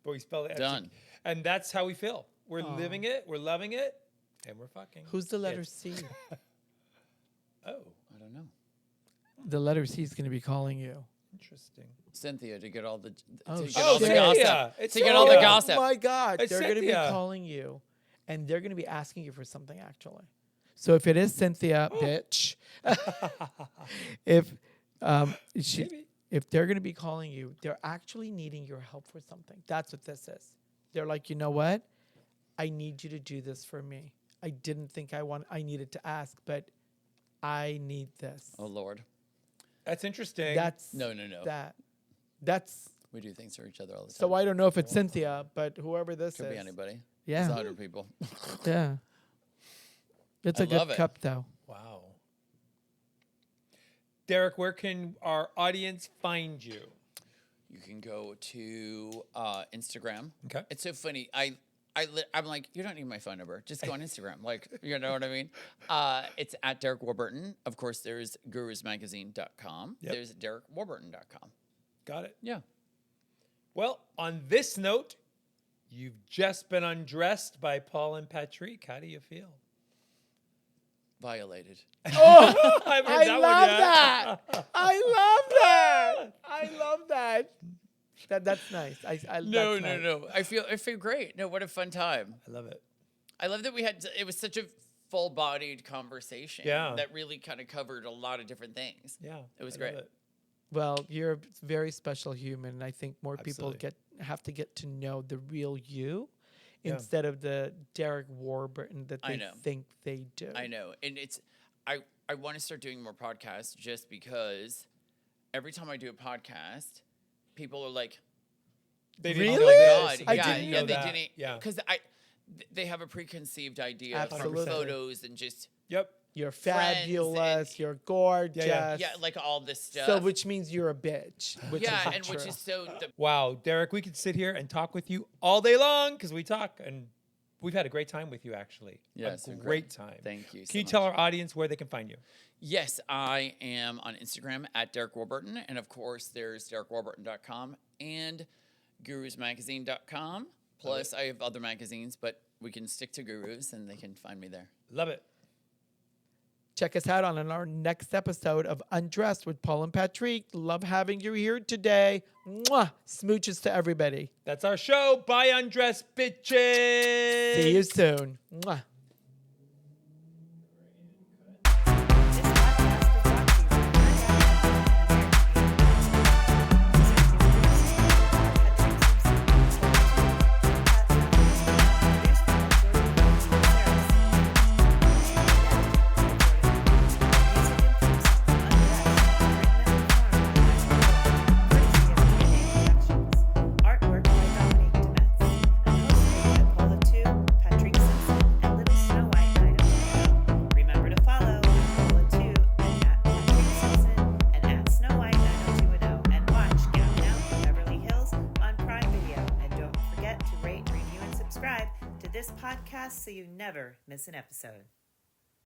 Speaker 1: But we spelled it
Speaker 2: Done.
Speaker 1: And that's how we feel. We're living it, we're loving it, and we're fucking.
Speaker 3: Who's the letter
Speaker 1: it.
Speaker 3: C?
Speaker 1: Oh,
Speaker 2: I don't know.
Speaker 3: The letter C is going to be calling you.
Speaker 1: interesting.
Speaker 2: Cynthia to get all the
Speaker 3: Oh,
Speaker 2: to
Speaker 3: shit.
Speaker 2: get all the
Speaker 1: Cynthia.
Speaker 2: gossip.
Speaker 1: It's
Speaker 2: To get all the
Speaker 1: Cynthia.
Speaker 2: gossip.
Speaker 3: Oh my God.
Speaker 1: It's
Speaker 3: They're going to be
Speaker 1: Cynthia.
Speaker 3: calling you, and they're going to be asking you for something, actually. So if it is Cynthia, bitch, if
Speaker 1: Maybe.
Speaker 3: if they're going to be calling you, they're actually needing your help for something. That's what this is. They're like, you know what? I need you to do this for me. I didn't think I needed to ask, but I need this.
Speaker 2: Oh Lord.
Speaker 1: That's interesting.
Speaker 3: That's
Speaker 2: No.
Speaker 3: That's
Speaker 2: We do things for each other all the time.
Speaker 3: so I don't know if it's Cynthia, but whoever this
Speaker 2: Could
Speaker 3: is.
Speaker 2: be anybody.
Speaker 3: Yeah.
Speaker 2: It's 100 people.
Speaker 3: Yeah. It's
Speaker 2: I
Speaker 3: a good
Speaker 2: love it.
Speaker 3: cup, though.
Speaker 1: Wow. Derek, where can our audience find you?
Speaker 2: You can go to Instagram.
Speaker 1: Okay.
Speaker 2: It's so funny. I'm like, you don't need my phone number. Just go on Instagram. Like, you know what I mean? It's at Derek Warburton. Of course, there's gurusmagazine.com.
Speaker 1: Yep.
Speaker 2: There's derekwarburton.com.
Speaker 1: Got it.
Speaker 2: Yeah.
Speaker 1: Well, on this note, you've just been undressed by Paul and Patrick. How do you feel?
Speaker 2: Violated.
Speaker 3: Oh,
Speaker 1: I've heard
Speaker 3: I
Speaker 1: that
Speaker 3: love
Speaker 1: one yet.
Speaker 3: that. I love that. I love that. That's nice.
Speaker 2: No.
Speaker 3: That's nice.
Speaker 2: I feel great. No, what a fun time.
Speaker 1: I love it.
Speaker 2: I love that it was such a full-bodied conversation.
Speaker 1: Yeah.
Speaker 2: That really kind of covered a lot of different things.
Speaker 1: Yeah.
Speaker 2: It was
Speaker 1: I
Speaker 2: great.
Speaker 1: love it.
Speaker 3: Well, you're a very special human, and I think more
Speaker 1: Absolutely.
Speaker 3: people have to get to know the real you
Speaker 1: Yeah.
Speaker 3: instead of the Derek Warburton that
Speaker 2: I
Speaker 3: they
Speaker 2: know.
Speaker 3: think they do.
Speaker 2: I know. And I want to start doing more podcasts just because every time I do a podcast, people are like,
Speaker 1: They didn't
Speaker 3: Really?
Speaker 1: know
Speaker 2: oh
Speaker 1: this.
Speaker 2: my God.
Speaker 3: I
Speaker 2: yeah,
Speaker 3: didn't
Speaker 2: yeah,
Speaker 3: know
Speaker 2: they
Speaker 1: that.
Speaker 2: didn't.
Speaker 1: Yeah.
Speaker 2: Because they have a preconceived idea
Speaker 3: Absolutely.
Speaker 2: from photos and just,
Speaker 1: Yep.
Speaker 3: You're
Speaker 2: Friends
Speaker 3: fabulous.
Speaker 2: and-
Speaker 3: You're gorgeous.
Speaker 1: Yeah.
Speaker 2: yeah, like all this stuff.
Speaker 3: So, which means you're a bitch. Which
Speaker 2: yeah,
Speaker 3: isn't
Speaker 2: and
Speaker 3: true.
Speaker 2: which is so,
Speaker 1: Wow, Derek, we could sit here and talk with you all day long because we talk, and we've had a great time with you, actually.
Speaker 2: Yeah,
Speaker 1: a
Speaker 2: it's been
Speaker 1: great
Speaker 2: great.
Speaker 1: time.
Speaker 2: Thank you so
Speaker 1: Can you
Speaker 2: much.
Speaker 1: tell our audience where they can find you?
Speaker 2: yes, I am on Instagram at Derek Warburton. And of course, there's derekwarburton.com and gurusmagazine.com. Plus, I have other magazines, but we can stick to Gurus and they can find me there.
Speaker 1: Love it.
Speaker 3: Check us out on our next episode of Undressed with Paul and Patrick. Love having you here today. Mwah! Smooches to everybody.
Speaker 1: That's our show. Bye, undressed bitches.
Speaker 3: See you soon. Mwah.
Speaker 4: Artwork by Dominique Demetz, and hosted by Paula Tu, Patrick Simpson, and Little Snow White 90210. Remember to follow Paula Tu and at Patrick Simpson and at Snow White 90210, and watch Gown Down from Beverly Hills on Prime Video. And don't forget to rate, review, and subscribe to this podcast so you never miss an episode.